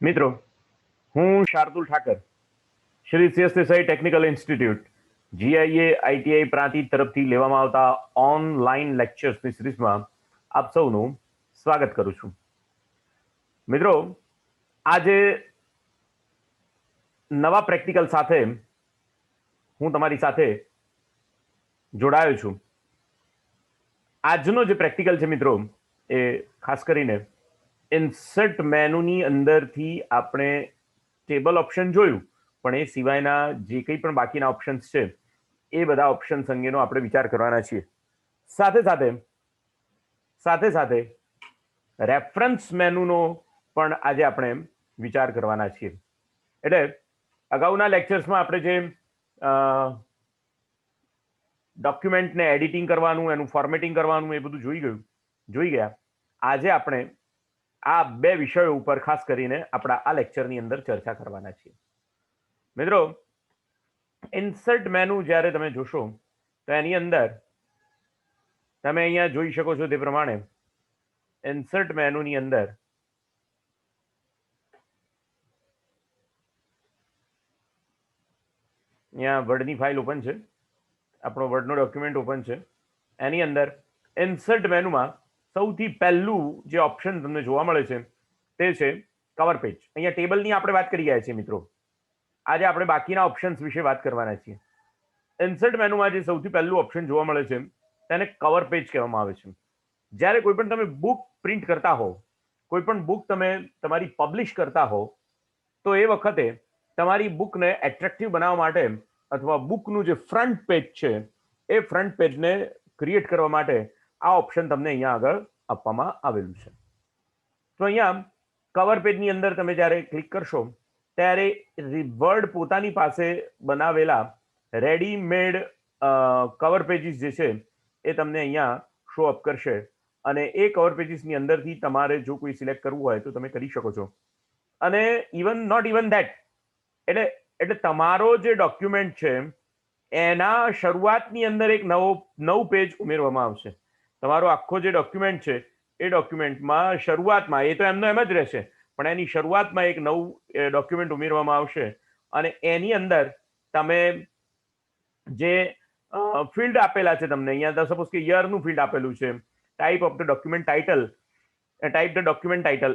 મિત્રો, હું Shardul Thakar, Shri CS Desai technical institute GIA ITI Prantij તરફથી લેવામાં આવતા ઓનલાઈન લેક્ચર્સની સિરીઝમાં આપ સૌનું સ્વાગત કરું છું. મિત્રો, આજે નવા પ્રેક્ટિકલ સાથે હું તમારી સાથે જોડાયો છું. આજનો જે પ્રેક્ટિકલ છે મિત્રો, એ ખાસ કરીને ઇન્સર્ટ મેનુની અંદરથી આપણે ટેબલ ઓપ્શન જોયું, પણ એ સિવાયના જે કંઈ પણ બાકીના ઓપ્શન્સ છે એ બધા ઓપ્શન્સ અંગેનો આપણે વિચાર કરવાના છીએ. સાથે સાથે રેફરન્સ મેનુનો પણ આજે આપણે વિચાર કરવાના છીએ. એટલે અગાઉના લેક્ચર્સમાં આપણે જે ડોક્યુમેન્ટને એડિટિંગ કરવાનું, એનું ફોર્મેટિંગ કરવાનું, એ બધું જોઈ ગયા. આજે આપણે આ બે વિષયો ઉપર ખાસ કરીને આપણા આ લેક્ચરની અંદર ચર્ચા કરવાના છીએ. મિત્રો, ઇન્સર્ટ મેનુ જ્યારે તમે જોશો તો એની અંદર તમે અહીંયા જોઈ શકો છો તે પ્રમાણે ઇન્સર્ટ મેનુની અંદર અહીંયા વર્ડની ફાઇલ ઓપન છે, આપણો વર્ડનો ડોક્યુમેન્ટ ઓપન છે. એની અંદર ઇન્સર્ટ મેનુમાં સૌથી પહેલું જે ઓપ્શન તમને જોવા મળે છે તે છે કવર પેજ. અહીંયા ટેબલની આપણે વાત કરી ગયા છીએ મિત્રો. આજે આપણે બાકીના ઓપ્શન્સ વિશે વાત કરવાના છીએ. ઇન્સર્ટ મેનુમાં જે સૌથી પહેલું ઓપ્શન જોવા મળે છે તેને કવર પેજ કહેવામાં આવે છે. જ્યારે કોઈ પણ તમે બુક પ્રિન્ટ કરતા હો, કોઈ પણ બુક તમે તમારી પબ્લિશ કરતા હો, તો એ વખતે તમારી બુકને એટ્રેક્ટિવ બનાવવા માટે અથવા બુકનું જે ફ્રન્ટ પેજ છે એ ફ્રન્ટ પેજને ક્રિએટ કરવા માટે આ ઓપ્શન તમને અહીંયા આગળ આપવામાં આવેલું છે. તો અહીંયા કવર પેજની અંદર તમે જ્યારે ક્લિક કરશો ત્યારે વર્ડ પોતાની પાસે બનાવેલા રેડીમેડ કવર પેજીસ જે છે એ તમને અહીંયા શો અપ કરશે, અને એ કવર પેજીસની અંદરથી તમારે જો કોઈ સિલેક્ટ કરવું હોય તો તમે કરી શકો છો. અને નોટ ઇવન ધેટ, એટલે તમારો જે ડોક્યુમેન્ટ છે એના શરૂઆતની અંદર એક નવું પેજ ઉમેરવામાં આવશે. તમારો આખો જે ડોક્યુમેન્ટ છે એ ડોક્યુમેન્ટમાં શરૂઆતમાં, એ તો એમ જ રહેશે, પણ એની શરૂઆતમાં એક નવું ડોક્યુમેન્ટ ઉમેરવામાં આવશે. અને એની અંદર તમે જે ફિલ્ડ આપેલા છે તમને અહીંયા, સપોઝ કે યરનું ફિલ્ડ આપેલું છે, type of the document title,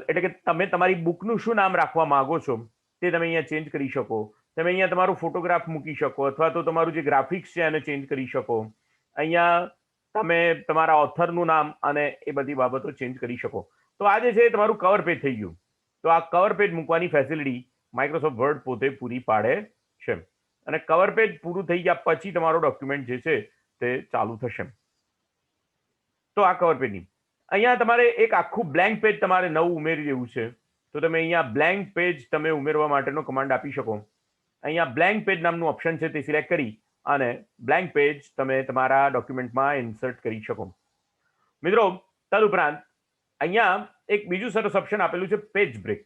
એટલે કે તમે તમારી બુકનું શું નામ રાખવા માંગો છો તે તમે અહીંયા ચેન્જ કરી શકો. તમે અહીંયા તમારો ફોટોગ્રાફ મૂકી શકો, અથવા તો તમારું જે ગ્રાફિક્સ છે એને ચેન્જ કરી શકો. અહીંયા તમે તમારા ઓથરનું નામ અને એ બધી બાબતો ચેન્જ કરી શકો. તો આ જે છે તમારું કવર પેજ થઈ ગયું. તો આ કવર પેજ મૂકવાની ફેસિલિટી માઇક્રોસોફ્ટ વર્ડ પોતે પૂરી પાડે છે. અને કવર પેજ પૂરું થઈ ગયા પછી તમારો ડોક્યુમેન્ટ જે છે તે ચાલુ થશે. તો આ કવર પેજની અહીંયા તમારે એક આખું બ્લેન્ક પેજ તમારે નવું ઉમેરી દેવું છે, તો તમે અહીંયા બ્લેન્ક પેજ તમે ઉમેરવા માટેનો કમાન્ડ આપી શકો. અહીંયા બ્લેન્ક પેજ નામનું ઓપ્શન છે તે સિલેક્ટ કરી અને બ્લેન્ક પેજ તમે તમારા ડોક્યુમેન્ટમાં ઇન્સર્ટ કરી શકો. મિત્રો, તદુપરાંત અહીંયા એક બીજું સરસ ઓપ્શન આપેલું છે પેજ બ્રેક.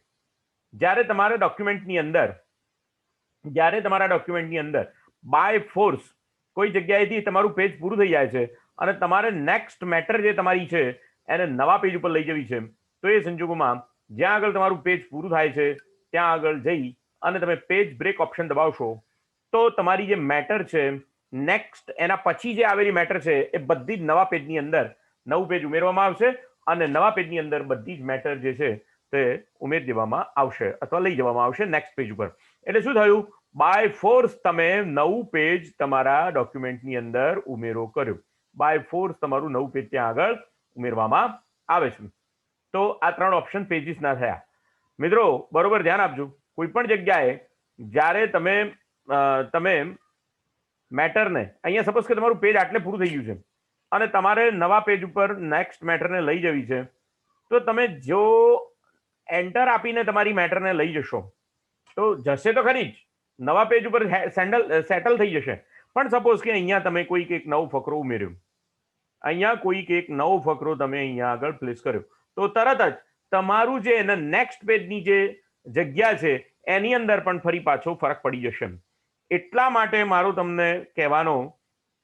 જ્યારે તમારા ડોક્યુમેન્ટની અંદર બાય ફોર્સ કોઈ જગ્યાએથી તમારું પેજ પૂરું થઈ જાય છે અને તમારે નેક્સ્ટ મેટર જે તમારી છે એને નવા પેજ ઉપર લઈ જવી છે, તો એ સંજોગોમાં જ્યાં આગળ તમારું પેજ પૂરું થાય છે ત્યાં આગળ જઈ અને તમે પેજ બ્રેક ઓપ્શન દબાવશો તો તમારી જે મેટર છે નેક્સ્ટ એના પછી જે આવેલી મેટર છે એ બધી જ નવા પેજની અંદર નવું પેજ ઉમેરવામાં આવશે, અને નવા પેજની અંદર બધી જ મેટર જે છે તે ઉમેરી દેવામાં આવશે અથવા લઈ જવામાં આવશે નેક્સ્ટ પેજ ઉપર. એટલે શું થયું? બાય ફોર્સ તમે નવું પેજ તમારા ડોક્યુમેન્ટની અંદર ઉમેરો કર્યો. બાય ફોર્સ તમારું નવું પેજ ત્યાં આગળ ઉમેરવામાં આવે છે. તો આ ત્રણ ઓપ્શન પેજીસના થયા. મિત્રો, બરોબર ધ્યાન આપજો. કોઈ પણ જગ્યાએ જ્યારે તમે મેટરને અહીંયા, સપોઝ કે તમારું પેજ આટલે પૂરું થઈ ગયું છે અને તમારે નવા પેજ ઉપર નેક્સ્ટ મેટરને લઈ જવી છે, તો તમે જો એન્ટર આપીને તમારી મેટરને લઈ જશો તો જશે તો ખરી જ, નવા પેજ ઉપર સેટલ થઈ જશે. પણ સપોઝ કે અહીંયા તમે કોઈક એક નવો ફકરો ઉમેર્યો, તમે અહીંયા આગળ પ્લેસ કર્યો, તો તરત જ તમારું જે એના નેક્સ્ટ પેજની જે જગ્યા છે એની અંદર પણ ફરી પાછો ફરક પડી જશે. એટલા માટે મારો તમને કહેવાનો,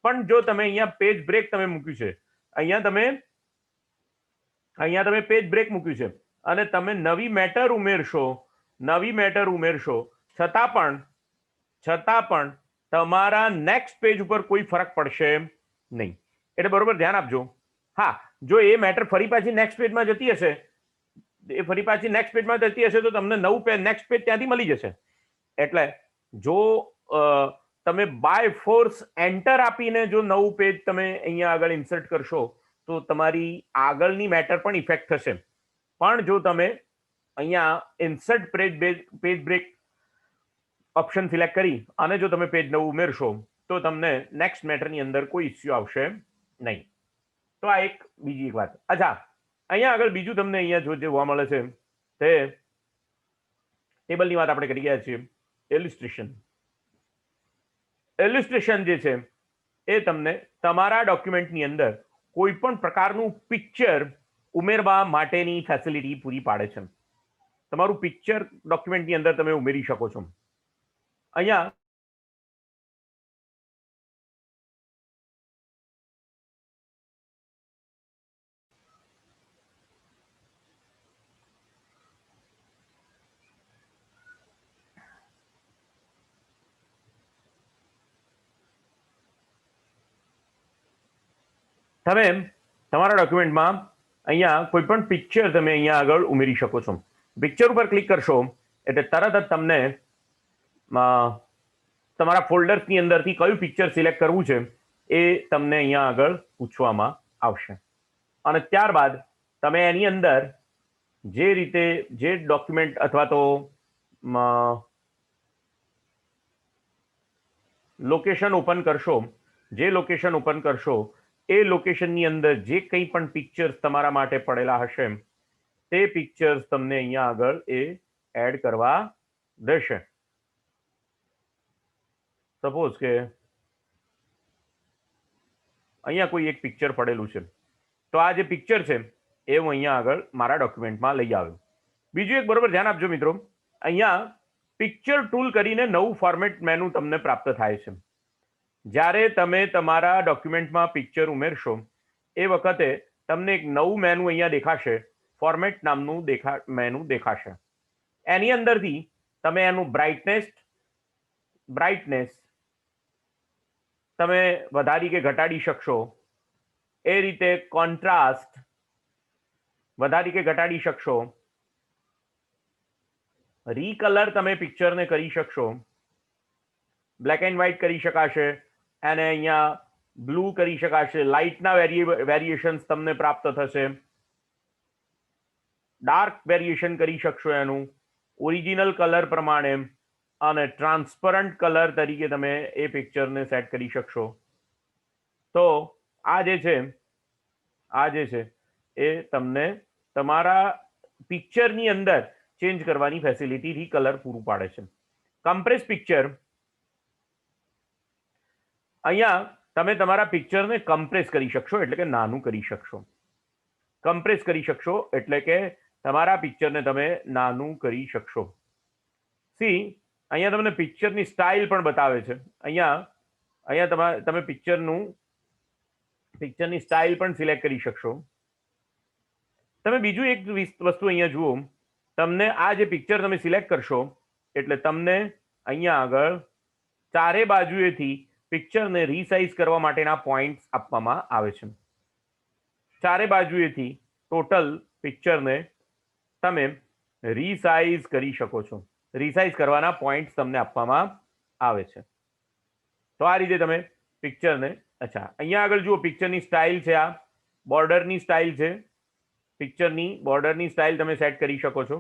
પણ જો તમે અહીંયા પેજ બ્રેક તમે મૂક્યું છે, અહીંયા તમે પેજ બ્રેક મૂક્યું છે અને તમે નવી મેટર ઉમેરશો નવી મેટર ઉમેરશો છતાં પણ તમારા નેક્સ્ટ પેજ ઉપર કોઈ ફરક પડશે નહીં. એટલે બરોબર ધ્યાન આપજો. હા, જો એ મેટર ફરી પાછી નેક્સ્ટ પેજમાં જતી હશે, તો તમને નવું નેક્સ્ટ પેજ ત્યાંથી મળી જશે. એટલે જો તમે બાય ફોર્સ એન્ટર આપીને જો નવું પેજ તમે અહીંયા આગળ ઇન્સર્ટ કરશો તો તમારી આગળની મેટર પણ ઇફેક્ટ થશે. પણ જો તમે અહીંયા insert page break option select કરી અને જો તમે પેજ નવું ઉમેરશો તો તમને નેક્સ્ટ મેટરની અંદર કોઈ ઇસ્યુ આવશે નહીં. તો આ એક બીજી એક વાત. અચ્છા, અહીંયા આગળ બીજું તમને અહીંયા જો જોવા મળે છે તે ટેબલની વાત આપણે કરી ગયા છીએ. ઇલિસ્ટ્રેશન જે છે એ તમને તમારા ડોક્યુમેન્ટની અંદર કોઈ પણ પ્રકારનું પિક્ચર ઉમેરવા માટેની ફેસિલિટી પૂરી પાડે છે. તમારું પિક્ચર ડોક્યુમેન્ટની અંદર તમે ઉમેરી શકો છો. અહીંયા તમે તમારા ડોક્યુમેન્ટમાં અહીંયા કોઈ પણ પિક્ચર તમે અહીંયા આગળ ઉમેરી શકો છો. પિક્ચર ઉપર ક્લિક કરશો એટલે તરત જ તમને તમારા ફોલ્ડર્સની અંદરથી કયું પિક્ચર સિલેક્ટ કરવું છે એ તમને અહીંયા આગળ પૂછવામાં આવશે. અને ત્યારબાદ તમે એની અંદર જે રીતે જે ડોક્યુમેન્ટ અથવા તો લોકેશન ઓપન કરશો, એ લોકેશનની અંદર જે કંઈ પણ પિક્ચર્સ તમારા માટે પડેલા હશે તે પિક્ચર્સ તમને અહીંયા આગળ એ એડ કરવા દેશે. સપોઝ કે અહીંયા કોઈ એક પિક્ચર પડેલું છે, તો આ જે પિક્ચર છે એ હું અહીંયા આગળ મારા ડોક્યુમેન્ટમાં લઈ આવ્યો. બીજું એક બરોબર ધ્યાન આપજો મિત્રો, અહીંયા પિક્ચર ટૂલ કરીને નવું ફોર્મેટ મેનુ તમને પ્રાપ્ત થાય છે. જ્યારે તમે તમારા ડોક્યુમેન્ટમાં પિક્ચર ઉમેરશો એ વખતે તમને એક નવું મેનુ અહીંયા દેખાશે, ફોર્મેટ નામનું મેનુ દેખાશે. એની અંદરથી તમે એનું બ્રાઇટનેસ તમે વધારી કે ઘટાડી શકશો. એ રીતે કોન્ટ્રાસ્ટ વધારી કે ઘટાડી શકશો. રીકલર તમે પિક્ચરને કરી શકશો. બ્લેક એન્ડ વ્હાઇટ કરી શકાશે, અને અહીંયા બ્લુ કરી શકાશે. લાઇટના વેરિએશન્સ તમને પ્રાપ્ત થશે. ડાર્ક વેરિએશન કરી શકશો એનું ઓરિજિનલ કલર પ્રમાણે, અને ટ્રાન્સપરન્ટ કલર તરીકે તમે એ પિક્ચરને સેટ કરી શકશો. તો આ જે છે એ તમને તમારા પિક્ચરની અંદર ચેન્જ કરવાની ફેસિલિટી રીકલર પૂરું પાડે છે. કમ્પ્રેસ પિક્ચર, અહીંયા તમે તમારા પિક્ચરને કમ્પ્રેસ કરી શકશો, એટલે કે નાનું કરી શકશો. કમ્પ્રેસ કરી શકશો એટલે કે તમારા પિક્ચરને તમે નાનું કરી શકશો. અહીંયા તમને પિક્ચરની સ્ટાઇલ પણ બતાવે છે. અહીંયા તમે પિક્ચરની સ્ટાઇલ પણ સિલેક્ટ કરી શકશો. તમે બીજું એક વસ્તુ અહીંયા જુઓ, તમને આ જે પિક્ચર તમે સિલેક્ટ કરશો એટલે તમને અહીંયા આગળ ચારે બાજુએથી પિક્ચરને રીસાઇઝ કરવા માટેના પોઈન્ટ્સ આપવામાં આવે છે. ચારે બાજુએથી ટોટલ પિક્ચરને તમે રીસાઇઝ કરી શકો છો. રીસાઇઝ કરવાના પોઈન્ટ્સ તમને આપવામાં આવે છે. તો આ રીતે તમે પિક્ચરને અહીંયા આગળ જુઓ, પિક્ચરની સ્ટાઇલ છે, આ બોર્ડરની સ્ટાઇલ છે. પિક્ચરની બોર્ડરની સ્ટાઇલ તમે સેટ કરી શકો છો.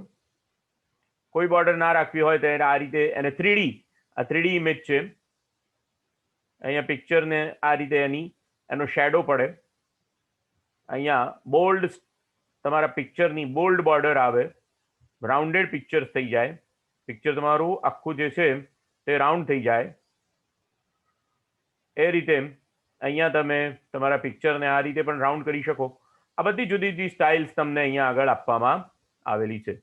કોઈ બોર્ડર ના રાખવી હોય તો આ રીતે એને 3D ઇમેજ છે. અહીંયા પિક્ચરને આ રીતે એનો શેડો પડે. અહીંયા બોલ્ડ તમારા પિક્ચરની બોલ્ડ બોર્ડર આવે, રાઉન્ડેડ પિક્ચર્સ થઈ જાય. પિક્ચર તમારું આખું જે છે તે રાઉન્ડ થઈ જાય. એ રીતે અહીંયા તમે તમારા પિક્ચરને આ રીતે પણ રાઉન્ડ કરી શકો. આ બધી જુદી જુદી સ્ટાઇલ્સ તમને અહીંયા આગળ આપવામાં આવેલી છે.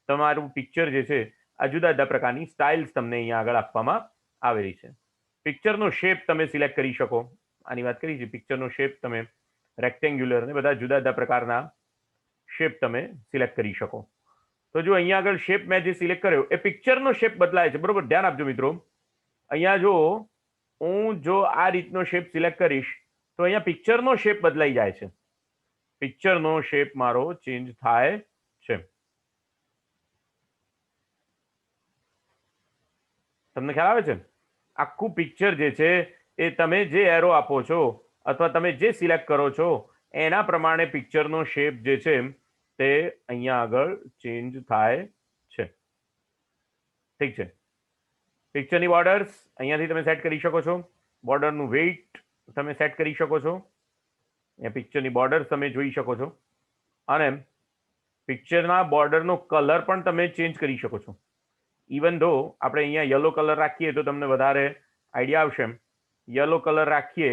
તમારું પિક્ચર જે છે આ જુદા જુદા પ્રકારની સ્ટાઇલ્સ તમને અહીંયા આગળ આપવામાં આવેલી છે. પિક્ચરનો શેપ તમે સિલેક્ટ કરી શકો. આની વાત કરી છે. પિક્ચરનો શેપ તમે રેક્ટેન્ગ્યુલર ને બધા જુદા જુદા પ્રકારના શેપ તમે સિલેક્ટ કરી શકો. તો જો અહીંયા આગળ શેપ મેં જે સિલેક્ટ કર્યો એ પિક્ચરનો શેપ બદલાય છે, બરોબર? ધ્યાન આપજો મિત્રો. અહીંયા જો હું જો આ રીતનો શેપ સિલેક્ટ કરીશ તો અહીંયા પિક્ચરનો શેપ બદલાઈ જાય છે. પિક્ચરનો શેપ મારો ચેન્જ થાય છે. તમને ખ્યાલ આવે છે? આખું પિક્ચર જે છે એ તમે જે એરો આપો છો અથવા તમે જે સિલેક્ટ કરો છો એના પ્રમાણે પિક્ચરનો શેપ જે છે તે અહીંયા આગળ ચેન્જ થાય છે. ઠીક છે. પિક્ચરની બોર્ડર્સ અહીંયાથી તમે સેટ કરી શકો છો. બોર્ડરનું વેઇટ તમે સેટ કરી શકો છો. અહીંયા પિક્ચરની બોર્ડર તમે જોઈ શકો છો અને પિક્ચરના બોર્ડરનો કલર પણ તમે ચેન્જ કરી શકો છો. ઇવન ધો આપણે અહીંયા યલો કલર રાખીએ તો તમને વધારે આઈડિયા આવશે. યલો કલર રાખીએ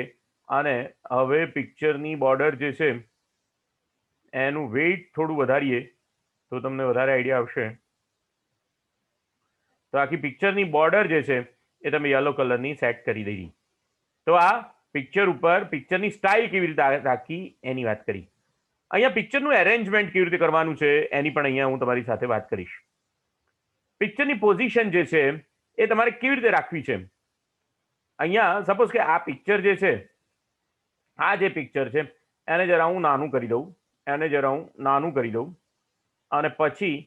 અને હવે પિક્ચરની બોર્ડર જે છે એનું વેઇટ થોડું વધારીએ તો તમને વધારે આઈડિયા આવશે. તો આખી પિક્ચરની બોર્ડર જે છે એ તમે યલો કલરની સેટ કરી દીધી. તો આ પિક્ચર ઉપર પિક્ચરની સ્ટાઇલ કેવી રીતે રાખી એની વાત કરી. અહીંયા પિક્ચરનું એરેન્જમેન્ટ કેવી રીતે કરવાનું છે એની પણ અહીંયા હું તમારી સાથે વાત કરીશ. પિક્ચરની પોઝિશન જે છે એ તમારે કેવી રીતે રાખવી છે. અહીંયા સપોઝ કે આ પિક્ચર જે છે, આ જે પિક્ચર છે એને જરા હું નાનું કરી દઉં, અને પછી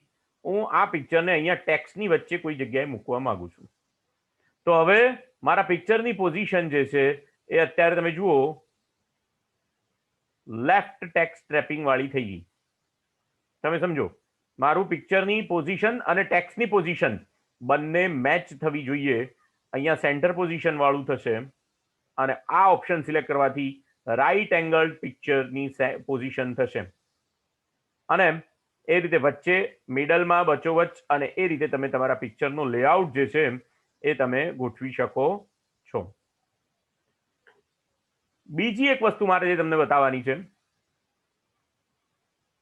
હું આ પિક્ચરને અહીંયા ટેક્સ્ટની વચ્ચે કોઈ જગ્યાએ મૂકવા માંગુ છું. તો હવે મારા પિક્ચરની પોઝિશન જે છે એ અત્યારે તમે જુઓ લેફ્ટ ટેક્સ્ટ ટ્રેપિંગ વાળી થઈ ગઈ. તમે સમજો, મારું પિક્ચરની પોઝિશન અને ટેક્સ્ટની પોઝિશન બંને મેચ થવી જોઈએ. અહીંયા સેન્ટર પોઝિશન વાળું થશે અને આ ઓપ્શન સિલેક્ટ કરવાથી રાઈટ એંગલ પિક્ચરની પોઝિશન થશે અને એ રીતે વચ્ચે મિડલમાં વચ્ચોવચ્ચ અને એ રીતે તમે તમારા પિક્ચરનો લેઆઉટ જે છે એ તમે ગોઠવી શકો છો. બીજી એક વસ્તુ મારે જે તમને બતાવવાની છે,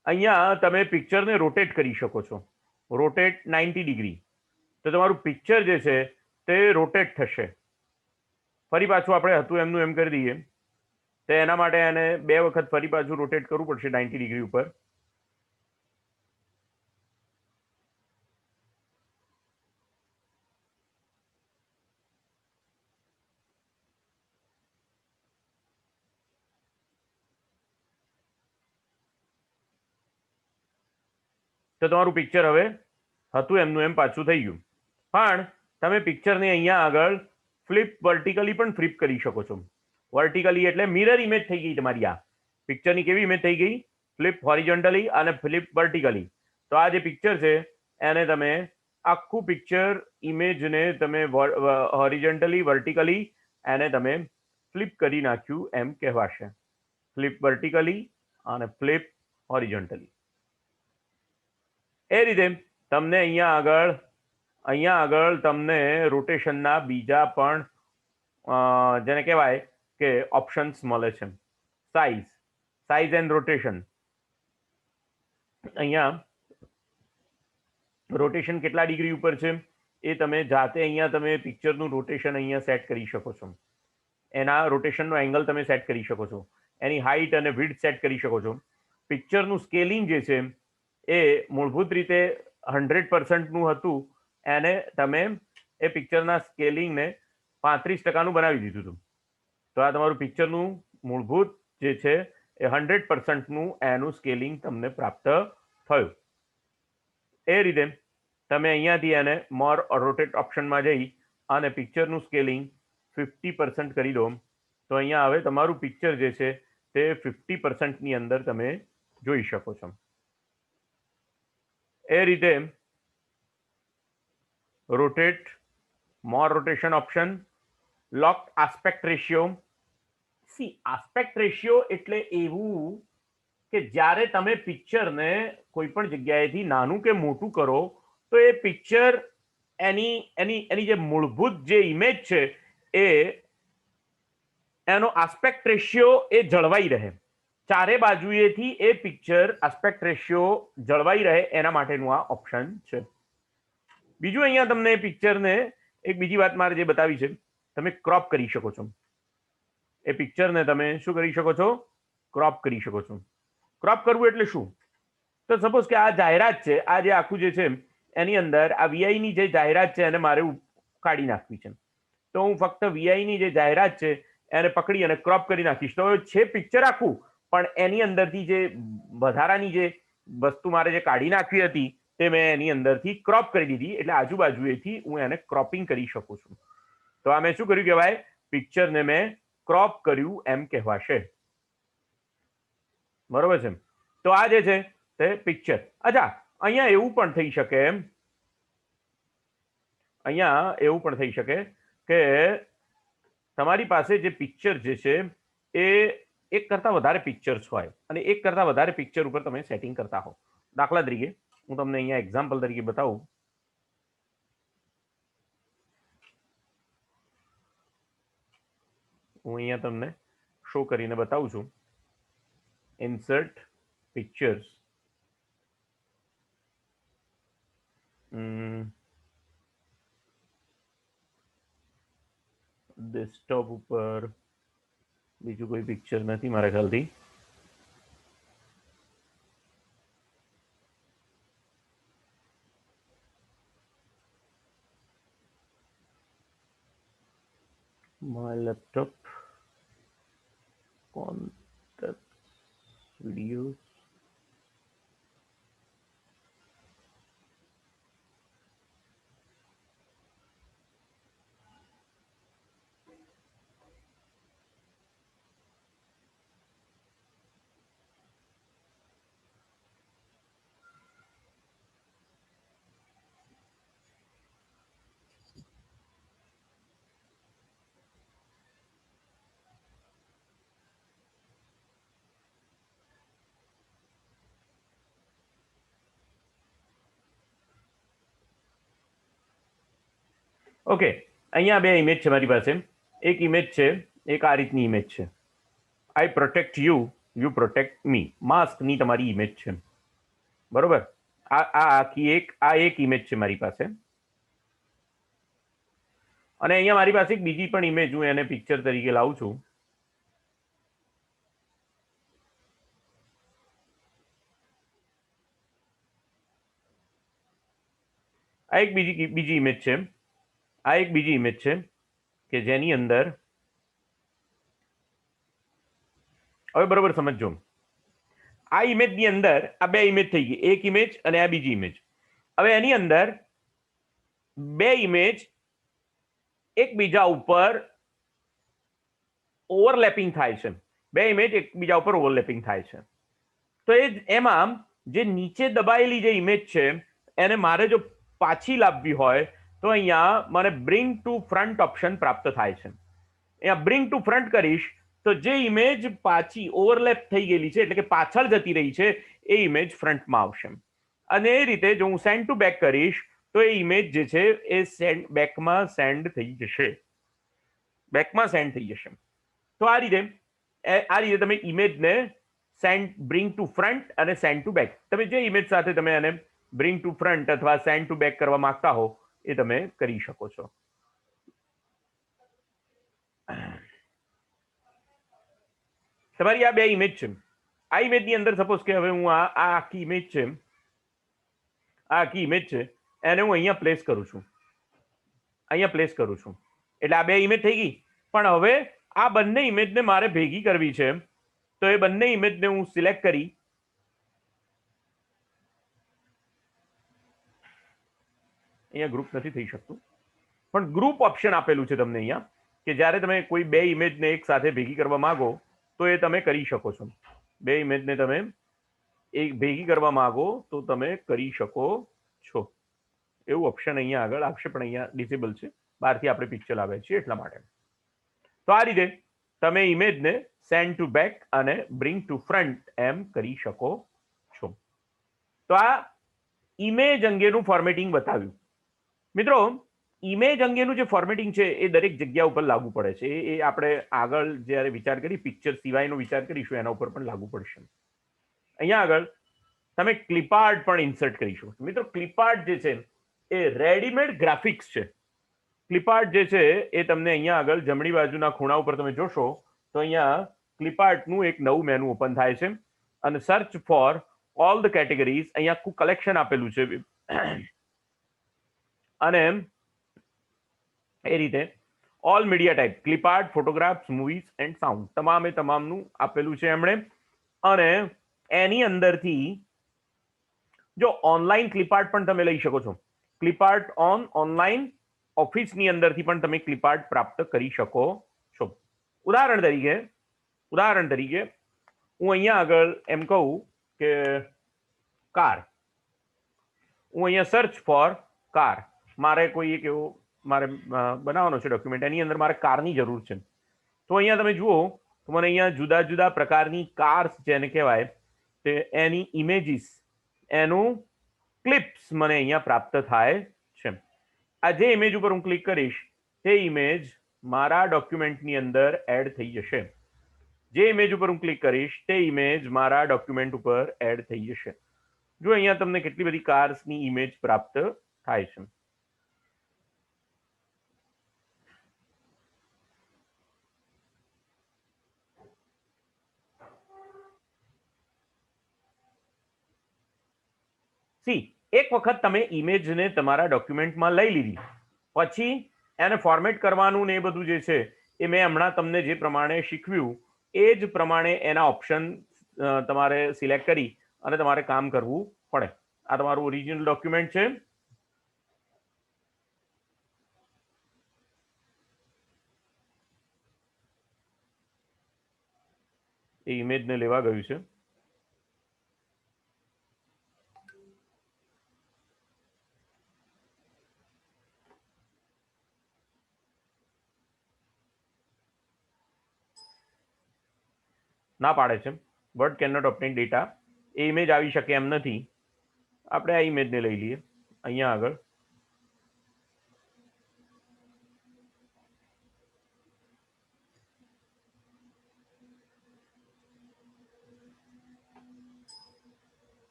અહીંયા તમે પિક્ચરને રોટેટ કરી શકો છો. Rotate 90 degree. તો તમારું પિક્ચર જે છે તે રોટેટ થશે. ફરી પાછું આપણે હતું એમનું એમ કરી દઈએ તો એના માટે એને 2 વખત ફરી પાછું રોટેટ કરવું પડશે 90 ડિગ્રી ઉપર. તો તમારું પિક્ચર હવે હતું એમનું એમ પાછું થઈ ગયું. પણ તમે પિક્ચરને અહીંયા આગળ ફ્લિપ વર્ટિકલી પણ ફ્લિપ કરી શકો છો. વર્ટિકલી એટલે મિરર ઇમેજ થઈ ગઈ તમારી. આ પિક્ચરની કેવી ઇમેજ થઈ ગઈ? ફ્લિપ હોરિઝોન્ટલી અને ફ્લિપ વર્ટિકલી. તો આ જે પિક્ચર છે એને તમે આખું પિક્ચર ઇમેજને તમે હોરિઝોન્ટલી વર્ટિકલી એને તમે ફ્લિપ કરી નાખ્યું એમ કહેવાશે. ફ્લિપ વર્ટિકલી અને ફ્લિપ હોરિઝોન્ટલી. એ રીતે તમને અહીંયા આગળ તમને રોટેશનના બીજા પણ જેને કહેવાય કે ઓપ્શન્સ મળે છે. Size and rotation. અહીંયા રોટેશન કેટલા ડિગ્રી ઉપર છે એ તમે જાતે અહીંયા તમે પિક્ચરનું રોટેશન અહીંયા સેટ કરી શકો છો. એના રોટેશનનો એંગલ તમે સેટ કરી શકો છો. એની હાઇટ અને વિડ્થ સેટ કરી શકો છો. પિક્ચરનું સ્કેલિંગ જે છે એ મૂળભૂત રીતે 100%નું હતું, એને તમે એ પિક્ચરના સ્કેલિંગને 35% બનાવી દીધું હતું. તો આ તમારું પિક્ચરનું મૂળભૂત જે છે એ 100%નું એનું સ્કેલિંગ તમને પ્રાપ્ત થયું. એ રીતે તમે અહીંયાથી એને મોર રોટેટ ઓપ્શનમાં જઈ અને પિક્ચરનું સ્કેલિંગ 50% કરી દો તો અહીંયા હવે તમારું પિક્ચર જે છે તે 50%ની અંદર તમે જોઈ શકો છો. એ રીતે રોટેટ, મોર રોટેશન ઓપ્શન, લોક આસ્પેક્ટ રેશિયો. આસ્પેક્ટ રેશિયો એટલે એવું કે જ્યારે તમે પિક્ચરને કોઈ પણ જગ્યાએથી નાનું કે મોટું કરો તો એ પિક્ચર એની જે મૂળભૂત જે ઇમેજ છે એ એનો આસ્પેક્ટ રેશિયો એ જળવાઈ રહે. ચારે બાજુએથી એ પિક્ચર આસ્પેક્ટ રેશિયો જળવાઈ રહે એના માટેનું આ ઓપ્શન છે. બીજું અહીંયા તમને પિક્ચરને એક બીજી વાત મારે જે બતાવી છે, તમે ક્રોપ કરી શકો છો. એ પિક્ચરને તમે શું કરી શકો છો? ક્રોપ કરી શકો છો. ક્રોપ કરવું એટલે શું? તો સપોઝ કે આ જાહેરાત છે, આ જે આખું જે છે એની અંદર આ વીઆઈ ની જે જાહેરાત છે એને મારે કાઢી નાખવી છે, તો હું ફક્ત વીઆઈ ની જે જાહેરાત છે એને પકડી અને ક્રોપ કરી નાખીશ. તો છે પિક્ચર આખું, પણ એની અંદરથી જે વધારાની જે વસ્તુ મારે જે કાઢી નાખવી હતી તે મેં એની અંદરથી ક્રોપ કરી દીધી, એટલે આજુબાજુએથી હું એને ક્રોપિંગ કરી શકું છું. તો આ મેં શું કર્યું કહેવાય, પિક્ચરને મેં ક્રોપ કર્યું એમ કહેવાશે. બરોબર છે. તો આ જે છે તે પિક્ચર. અચ્છા, અહીંયા એવું પણ થઈ શકે, અહીંયા એવું પણ થઈ શકે કે તમારી પાસે જે પિક્ચર જે છે એ એક કરતા વધારે પિક્ચર્સ હોય અને એક કરતા વધારે પિક્ચર ઉપર તમે સેટિંગ કરતા હો. દાખલા તરીકે હું તમને અહીંયા એક્ઝામ્પલ તરીકે બતાવું. હું અહીંયા તમને શો કરીને બતાવું છું. ઇન્સર્ટ પિક્ચર્સ, ડેસ્કટોપ ઉપર બીજું કોઈ પિક્ચર નથી મારા ખ્યાલથી. my laptop contacts videos. Okay, અહીંયા બે ઇમેજ છે મારી પાસે. એક ઇમેજ છે, એક આ રીતની ઇમેજ છે. આઈ પ્રોટેક્ટ યુ, યુ પ્રોટેક્ટ મી. માસ્કની તમારી ઇમેજ છે, બરોબર. આ આખી એક ઇમેજ છે મારી પાસે. અને અહીંયા મારી પાસે એક બીજી પણ ઇમેજ, હું એને પિક્ચર તરીકે લાવું છું. આ એક બીજી ઇમેજ છે. આ એક બીજી ઇમેજ છે કે જેની અંદર, હવે બરોબર સમજજો, આ ઇમેજની અંદર આ બે ઇમેજ થઈ ગઈ, એક ઇમેજ અને આ બીજી ઇમેજ. હવે એની અંદર બે ઇમેજ એકબીજા ઉપર ઓવરલેપિંગ થાય છે. બે ઇમેજ એકબીજા ઉપર ઓવરલેપિંગ થાય છે. તો એમાં જે નીચે દબાયેલી જે ઇમેજ છે એને મારે જો પાછી લાવવી હોય તો અહીંયા મને બ્રિંગ ટુ ફ્રન્ટ ઓપ્શન પ્રાપ્ત થાય છે. અહીંયા બ્રિંગ ટુ ફ્રન્ટ કરીશ તો જે ઇમેજ પાછી ઓવરલેપ થઈ ગયેલી છે, એટલે કે પાછળ જતી રહી છે, એ ઇમેજ ફ્રન્ટમાં આવશે. અને એ રીતે જો હું સેન્ડ ટુ બેક કરીશ તો એ ઇમેજ જે છે એ બેકમાં સેન્ડ થઈ જશે, બેકમાં સેન્ડ થઈ જશે. તો આ રીતે તમે ઇમેજને બ્રિંગ ટુ ફ્રન્ટ અને સેન્ડ ટુ બેક, તમે જે ઇમેજ સાથે તમે એને બ્રિંગ ટુ ફ્રન્ટ અથવા સેન્ડ ટુ બેક કરવા માંગતા હો એ તમે કરી શકો છો. તમારી આ બે ઇમેજ છે. આ ઇમેજની અંદર સપોઝ કે હવે હું આ આખી ઇમેજ છે, આ આખી ઇમેજ છે એને હું અહીંયા પ્લેસ કરું છું, અહીંયા પ્લેસ કરું છું. એટલે આ બે ઇમેજ થઈ ગઈ. પણ હવે આ બંને ઇમેજને મારે ભેગી કરવી છે, તો એ બંને ઇમેજને હું સિલેક્ટ કરી, અહીંયા ગ્રુપ નથી થઈ શકતું, પણ ગ્રુપ ઓપ્શન આપેલું છે તમને અહીંયા, કે જ્યારે તમે કોઈ બે ઇમેજને એક સાથે ભેગી કરવા માંગો તો એ તમે કરી શકો છો. બે ઇમેજને તમે એક ભેગી કરવા માંગો તો તમે કરી શકો છો. એવું ઓપ્શન અહીંયા આગળ આવશે, પણ અહીંયા ડિસેબલ છે, બહારથી આપણે પિક્ચર લાવે છે એટલા માટે. તો આ રીતે તમે ઇમેજને સેન્ડ ટુ બેક અને બ્રિંગ ટુ ફ્રન્ટ એમ કરી શકો છો. તો આ ઇમેજ અંગેનું ફોર્મેટિંગ બતાવ્યું. મિત્રો, ઇમેજ અંગેનું જે ફોર્મેટિંગ છે એ દરેક જગ્યા ઉપર લાગુ પડે છે. એ આપણે આગળ જ્યારે વિચાર કરી પિક્ચર સિવાયનો વિચાર કરીશું એના ઉપર પણ લાગુ પડશે. અહીંયા આગળ તમે ક્લિપઆર્ટ પણ ઇન્સર્ટ કરી શકો. મિત્રો, ક્લિપઆર્ટ જે છે એ રેડીમેડ ગ્રાફિક્સ છે. ક્લિપઆર્ટ જે છે એ તમને અહીંયા આગળ જમણી બાજુના ખૂણા ઉપર તમે જોશો તો અહીંયા ક્લિપઆર્ટનું એક નવું મેનુ ઓપન થાય છે અને search for all the categories, અહીંયા આખું કલેક્શન આપેલું છે અને એ રીતે all media type, clip art, photographs, movies end sound, તમામે તમામનું આપેલું છે એમણે. અને એની અંદરથી જો ઓનલાઈન ક્લિપ આર્ટ પણ તમે લઈ શકો છો. ક્લિપ આર્ટ ઓનલાઈન ઓફિસની અંદરથી પણ તમે ક્લિપ આર્ટ પ્રાપ્ત કરી શકો છો. ઉદાહરણ તરીકે હું અહીંયા આગળ એમ કહું કે કાર, હું અહીંયા સર્ચ ફોર કાર, મારે કોઈ એક એવો મારે બનાવવાનો છે ડોક્યુમેન્ટ, એની અંદર મારે કારની જરૂર છે. તો અહીંયા તમે જુઓ તો મને અહીંયા જુદા જુદા પ્રકારની કાર્સ જેને કહેવાય તે એની ઇમેજીસ, એનું ક્લિપ્સ મને અહીંયા પ્રાપ્ત થાય છે. આ જે ઇમેજ ઉપર હું ક્લિક કરીશ તે ઇમેજ મારા ડોક્યુમેન્ટની અંદર એડ થઈ જશે. જે ઇમેજ ઉપર હું ક્લિક કરીશ તે ઇમેજ મારા ડોક્યુમેન્ટ ઉપર એડ થઈ જશે. જો અહીંયા તમને કેટલી બધી કાર્સની ઇમેજ પ્રાપ્ત થાય છે. એક વખત તમે ઇમેજને તમારા ડોક્યુમેન્ટમાં લઈ લીધી પછી એને ફોર્મેટ કરવાનું ને એ બધું જે છે એ મેં હમણાં તમને જે પ્રમાણે શીખવ્યું એ જ પ્રમાણે એના ઓપ્શન તમારે સિલેક્ટ કરી અને તમારે કામ કરવું પડે. આ તમારું ઓરિજિનલ ડોક્યુમેન્ટ છે. એ ઇમેજને લેવા ગયું છે. ના પાડે છે Word cannot obtain data, એ ઇમેજ આવી શકે એમ નથી. આપણે આ ઇમેજને લઈ લઈએ અહીંયા આગળ.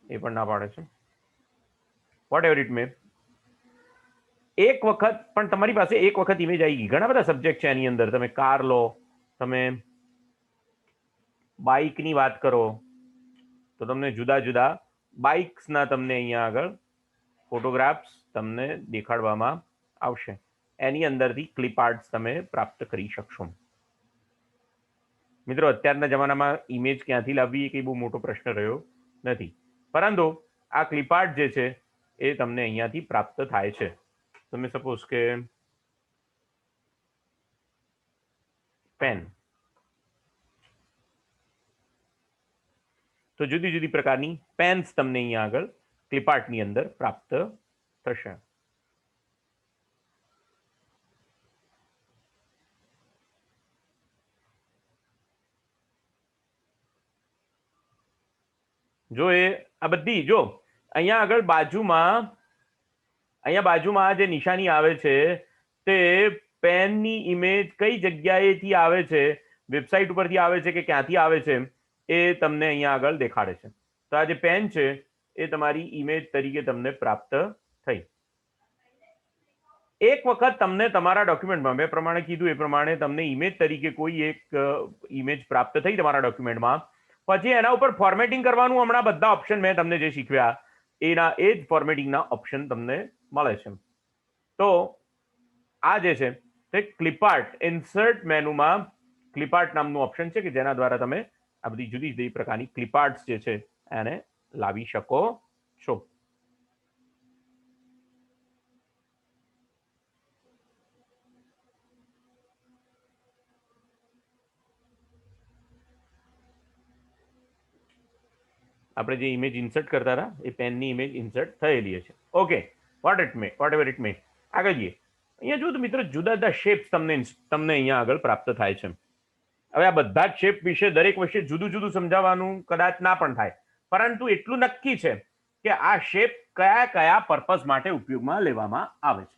એ પણ ના પાડે છે. વોટ એવર ઇટ મે, એક વખત પણ તમારી પાસે એક વખત ઇમેજ આવી ગઈ. ઘણા બધા સબ્જેક્ટ છે એની અંદર. તમે કાર લો, તમે બાઇકની વાત કરો તો તમને જુદા જુદા બાઇક્સના તમને અહીંયા આગળ ફોટોગ્રાફ્સ તમને દેખાડવામાં આવશે. એની અંદરથી ક્લિપ આર્ટ્સ તમે પ્રાપ્ત કરી શકશો. મિત્રો, અત્યારના જમાનામાં ઇમેજ ક્યાંથી લાવવી એ કંઈ બહુ મોટો પ્રશ્ન રહ્યો નથી, પરંતુ આ ક્લિપ આર્ટ જે છે એ તમને અહીંયાથી પ્રાપ્ત થાય છે. તમે સપોઝ કે પેન, તો જુદી જુદી પ્રકારની પેન્સ તમને અહીંયા આગળ ક્લિપ આર્ટની અંદર પ્રાપ્ત થશે. જો એ આ બધી જો અહીંયા આગળ બાજુમાં જે નિશાની આવે છે તે પેનની ઇમેજ કઈ જગ્યાએથી આવે છે, વેબસાઇટ ઉપરથી આવે છે કે ક્યાંથી આવે છે એ તમને અહીંયા આગળ દેખાડે છે. તો આ જે પેન છે એ તમારી ઇમેજ તરીકે તમને પ્રાપ્ત થઈ. એક વખત તમને તમારા ડોક્યુમેન્ટમાં મેં પ્રમાણે કીધું એ પ્રમાણે તમને ઇમેજ તરીકે કોઈ એક ઇમેજ પ્રાપ્ત થઈ તમારા ડોક્યુમેન્ટમાં, પછી એના ઉપર ફોર્મેટિંગ કરવાનું હમણાં બધા ઓપ્શન મેં તમને જે શીખવ્યા એના એ જ ફોર્મેટિંગના ઓપ્શન તમને મળે છે. તો આ જે છે તે ક્લિપ આર્ટ ઇન્સર્ટ મેનુમાં ક્લિપ આર્ટ નામનું ઓપ્શન છે કે જેના દ્વારા તમે આ બધી જુદી જુદી પ્રકારની ક્લિપ આર્ટ્સ જે છે એને લાવી શકો છો. આપણે જે ઇમેજ ઇન્સર્ટ કરતા હતા એ પેનની ઇમેજ ઇન્સર્ટ થયેલી છે. Okay, whatever it may. આગળ જઈએ. અહીંયા જો તો મિત્રો જુદા જુદા શેપ્સ તમને અહીંયા આગળ પ્રાપ્ત થાય છે. હવે આ બધા જ શેપ વિશે દરેક વિશે જુદું જુદું સમજાવવાનું કદાચ ના પણ થાય, પરંતુ એટલું નક્કી છે કે આ શેપ કયા કયા પર્પઝ માટે ઉપયોગમાં લેવામાં આવે છે.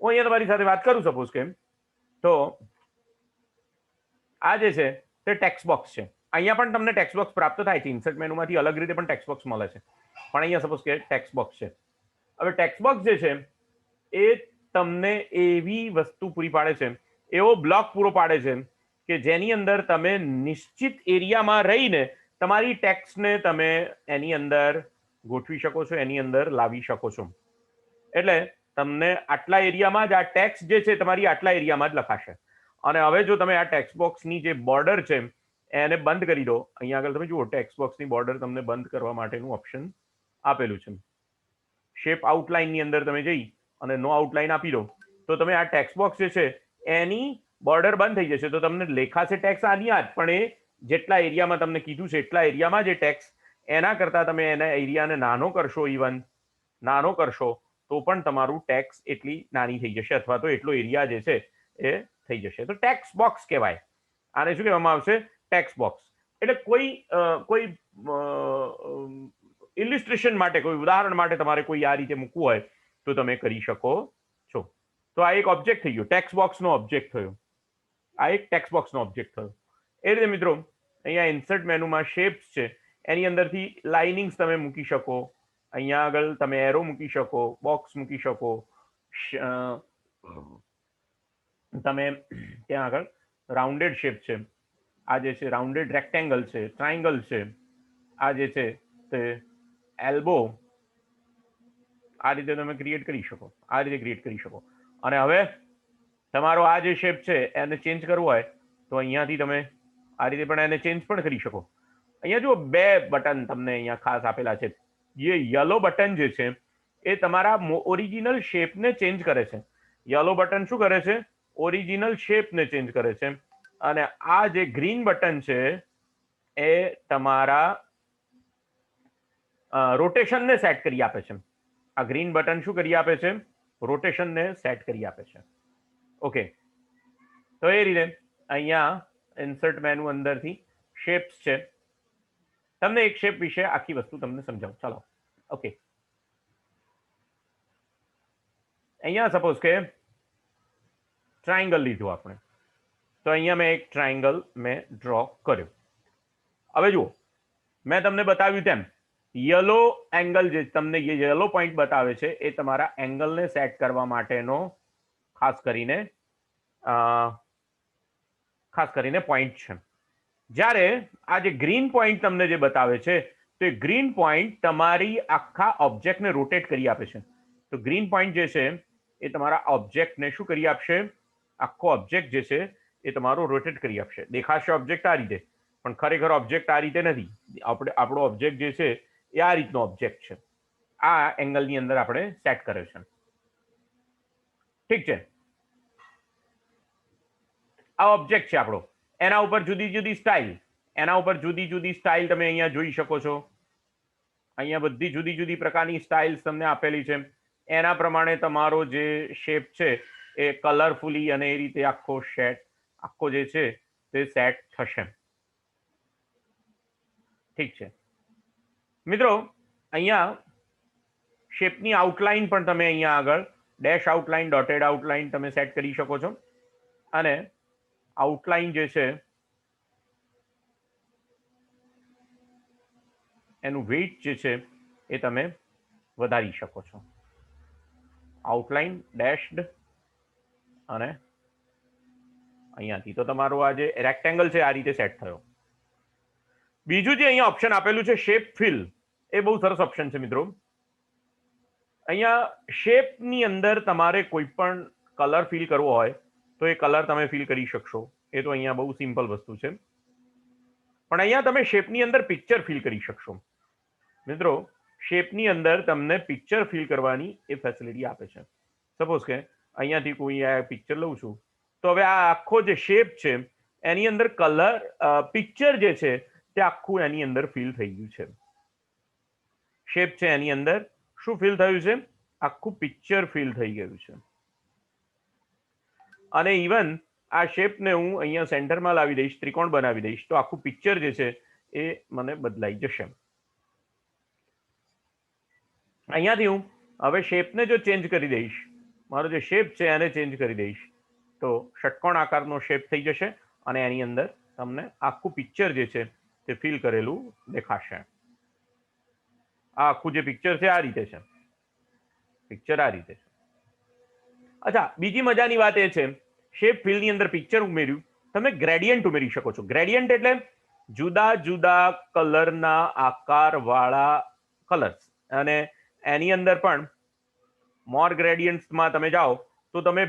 હું અહીંયા તમારી સાથે વાત કરું સપોઝ કે, તો આ જે છે તે ટેક્સ્ટ બોક્સ છે. અહીંયા પણ તમને ટેક્સ્ટ બોક્સ પ્રાપ્ત થાય છે. ઇન્સર્ટ મેનુમાંથી અલગ રીતે પણ ટેક્સ્ટ બોક્સ મળે છે, પણ અહીંયા સપોઝ કે ટેક્સ્ટ બોક્સ છે. હવે ટેક્સ્ટ બોક્સ જે છે એ તમને એવી વસ્તુ પૂરી પાડે છે, એવો બ્લોક પૂરો પાડે છે કે જેની અંદર તમે નિશ્ચિત એરિયામાં રહીને તમારી ટેક્સ્ટને તમે એની અંદર ગોઠવી શકો છો, એની અંદર લાવી શકો છો. એટલે તમને આટલા એરિયામાં જ આ ટેક્સ્ટ જે છે તમારી આટલા એરિયામાં જ લખાશે. અને હવે જો તમે આ ટેક્સ્ટ બોક્સની જે બોર્ડર છે એને બંધ કરી દો, અહીંયા આગળ તમે જુઓ ટેક્સ્ટ બોક્સની બોર્ડર તમને બંધ કરવા માટેનું ઓપ્શન આપેલું છે. શેપ આઉટલાઇનની અંદર તમે જઈ અને નો આઉટલાઇન આપી દો તો તમે આ ટેક્સ્ટ બોક્સ જે છે એની બોર્ડર બંધ થઈ જશે. તો તમને લેખાશે ટેક્સ્ટ આની આ જ, પણ એ જેટલા એરિયામાં તમને કીધું છે એટલા એરિયામાં જે ટેક્સ્ટ, એના કરતાં તમે એના એરિયાને નાનો કરશો, ઇવન નાનો કરશો તો પણ તમારું ટેક્સ્ટ એટલી નાની થઈ જશે, અથવા તો એટલો એરિયા જે છે એ થઈ જશે. તો ટેક્સ્ટ બોક્સ કહેવાય આને. શું કહેવામાં આવશે? Text box. એટલે કોઈ ઇલિસ્ટ્રેશન માટે, કોઈ ઉદાહરણ માટે તમારે કોઈ આ રીતે મૂકવું હોય તો તમે કરી શકો છો. તો આ એક ઓબ્જેક્ટ થઈ ગયો, ટેક્સ્ટ બોક્સનો ઓબ્જેક્ટ થયો. આ એક ટેક્સ્ટ બોક્સનો ઓબ્જેક્ટ થયો. એ રીતે મિત્રો અહીંયા ઇન્સર્ટ મેનુમાં શેપ્સ છે, એની અંદરથી લાઇનિંગ્સ તમે મૂકી શકો. અહીંયા આગળ તમે એરો મૂકી શકો, બોક્સ મૂકી શકો, તમે ત્યાં આગળ રાઉન્ડેડ શેપ છે, આ જે છે રાઉન્ડેડ રેક્ટેંગલ છે, ટ્રાયંગલ છે, આ જે છે તે એલ્બો, આ રીતે તમે ક્રિએટ કરી શકો, આ રીતે ક્રિએટ કરી શકો. અને હવે તમારો આ જે શેપ છે એને ચેન્જ કરવો હોય તો અહીંયાથી તમે આ રીતે પણ એને ચેન્જ પણ કરી શકો. અહીંયા જુઓ બે બટન તમને અહીંયા ખાસ આપેલા છે. જે યલો બટન જે છે એ તમારા ઓરિજિનલ શેપને ચેન્જ કરે છે. યલો બટન શું કરે છે? ઓરિજિનલ શેપને ચેન્જ કરે છે. અને આ જે ગ્રીન બટન છે એ તમારા રોટેશનને સેટ કરી આપે છે. આ ગ્રીન બટન શું કરી આપે છે? રોટેશનને સેટ કરી આપે છે. ઓકે, તો એ રીતે અહીંયા ઇન્સર્ટ મેનુ અંદરથી શેપ્સ છે. તમને એક શેપ વિશે આખી વસ્તુ તમને સમજાવું. ચાલો, ઓકે. અહીંયા સપોઝ કે ટ્રાયંગલ લીધું આપણે, તો અહીંયા મેં એક ટ્રાયંગલ મેં ડ્રો કર્યો. હવે જુઓ, મેં તમને બતાવ્યું તેમ યલો એંગલ જે તમને યલો પોઈન્ટ બતાવે છે એ તમારા એંગલને સેટ કરવા માટેનો ખાસ કરીને પોઈન્ટ છે. જ્યારે આ જે ગ્રીન પોઈન્ટ તમને જે બતાવે છે તો એ ગ્રીન પોઈન્ટ તમારી આખા ઓબ્જેક્ટને રોટેટ કરી આપે છે. તો ગ્રીન પોઈન્ટ જે છે એ તમારા ઓબ્જેક્ટને શું કરી આપશે? આખો ઓબ્જેક્ટ જે છે એ તમારો રોટેટ કરી આપશે. દેખાશે ઓબ્જેક્ટ આ રીતે, પણ ખરેખર ઓબ્જેક્ટ આ રીતે નથી. આપણો ઓબ્જેક્ટ જે છે એ આ રીતનો ઓબ્જેક્ટ છે. આ એંગલની અંદર આપણે સેટ કર્યો છે. ઠીક છે, આ ઓબ્જેક્ટ છે આપણો. એના ઉપર જુદી જુદી સ્ટાઇલ, એના ઉપર જુદી જુદી સ્ટાઇલ તમે અહીંયા જોઈ શકો છો. અહીંયા બધી જુદી જુદી પ્રકારની સ્ટાઇલ્સ તમને આપેલી છે. એના પ્રમાણે તમારો જે શેપ છે એ કલરફુલી અને એ રીતે આખો જે છે તે સેટ થશે. ઠીક છે મિત્રો, અહીંયા શેપની આઉટલાઇન પણ તમે અહીંયા આગળ ડેશ આઉટલાઇન, ડોટેડ આઉટલાઇન તમે સેટ કરી શકો છો. અને આઉટલાઇન જે છે એનું વેઇટ જે છે એ તમે વધારી શકો છો. આઉટલાઇન ડેશ્ડ અને અહીંયાથી તો તમારો આ જે રેક્ટેંગલ છે આ રીતે સેટ થયો. બીજું જે અહીંયા ઓપ્શન આપેલું છે શેપ ફિલ, એ બહુ સરસ ઓપ્શન છે મિત્રો. અહીંયા શેપની અંદર તમારે કોઈ પણ કલર ફિલ કરવો હોય તો એ કલર તમે ફિલ કરી શકશો. એ તો અહીંયા બહુ સિમ્પલ વસ્તુ છે. પણ અહીંયા તમે શેપની અંદર પિક્ચર ફિલ કરી શકશો. મિત્રો, શેપની અંદર તમને પિક્ચર ફિલ કરવાની એ ફેસિલિટી આપે છે. સપોઝ કે અહીંયાથી કોઈ આ પિક્ચર લઉં છું તો હવે આ આખો જે શેપ છે એની અંદર પિક્ચર જે છે તે આખું એની અંદર ફિલ થઈ ગયું છે. શેપ છે એની અંદર શું ફિલ થયું છે? આખું પિક્ચર ફિલ થઈ ગયું છે. અને ઇવન આ શેપને હું અહીંયા સેન્ટરમાં લાવી દઈશ, ત્રિકોણ બનાવી દઈશ તો આખું પિક્ચર જે છે એ મને બદલાઈ જશે. અહીંયાથી હું હવે શેપને જો ચેન્જ કરી દઈશ, મારો જે શેપ છે એને ચેન્જ કરી દઈશ તો ષટકોણ આકારનો શેપ થઈ જશે અને એની અંદર તમને આખું પિક્ચર જે છે તે ફિલ કરેલું દેખાશે. આ આખું જે પિક્ચર છે આ રીતે છે, પિક્ચર આ રીતે છે. અચ્છા, બીજી મજાની વાત એ છે શેપ ફિલની અંદર પિક્ચર ઉમેર્યું, તમે ગ્રેડિયન્ટ ઉમેરી શકો છો. ગ્રેડિયન્ટ એટલે જુદા જુદા કલરના આકારવાળા કલર્સ, અને એની અંદર પણ મોર ગ્રેડિયન્ટ્સમાં તમે જાઓ તો તમે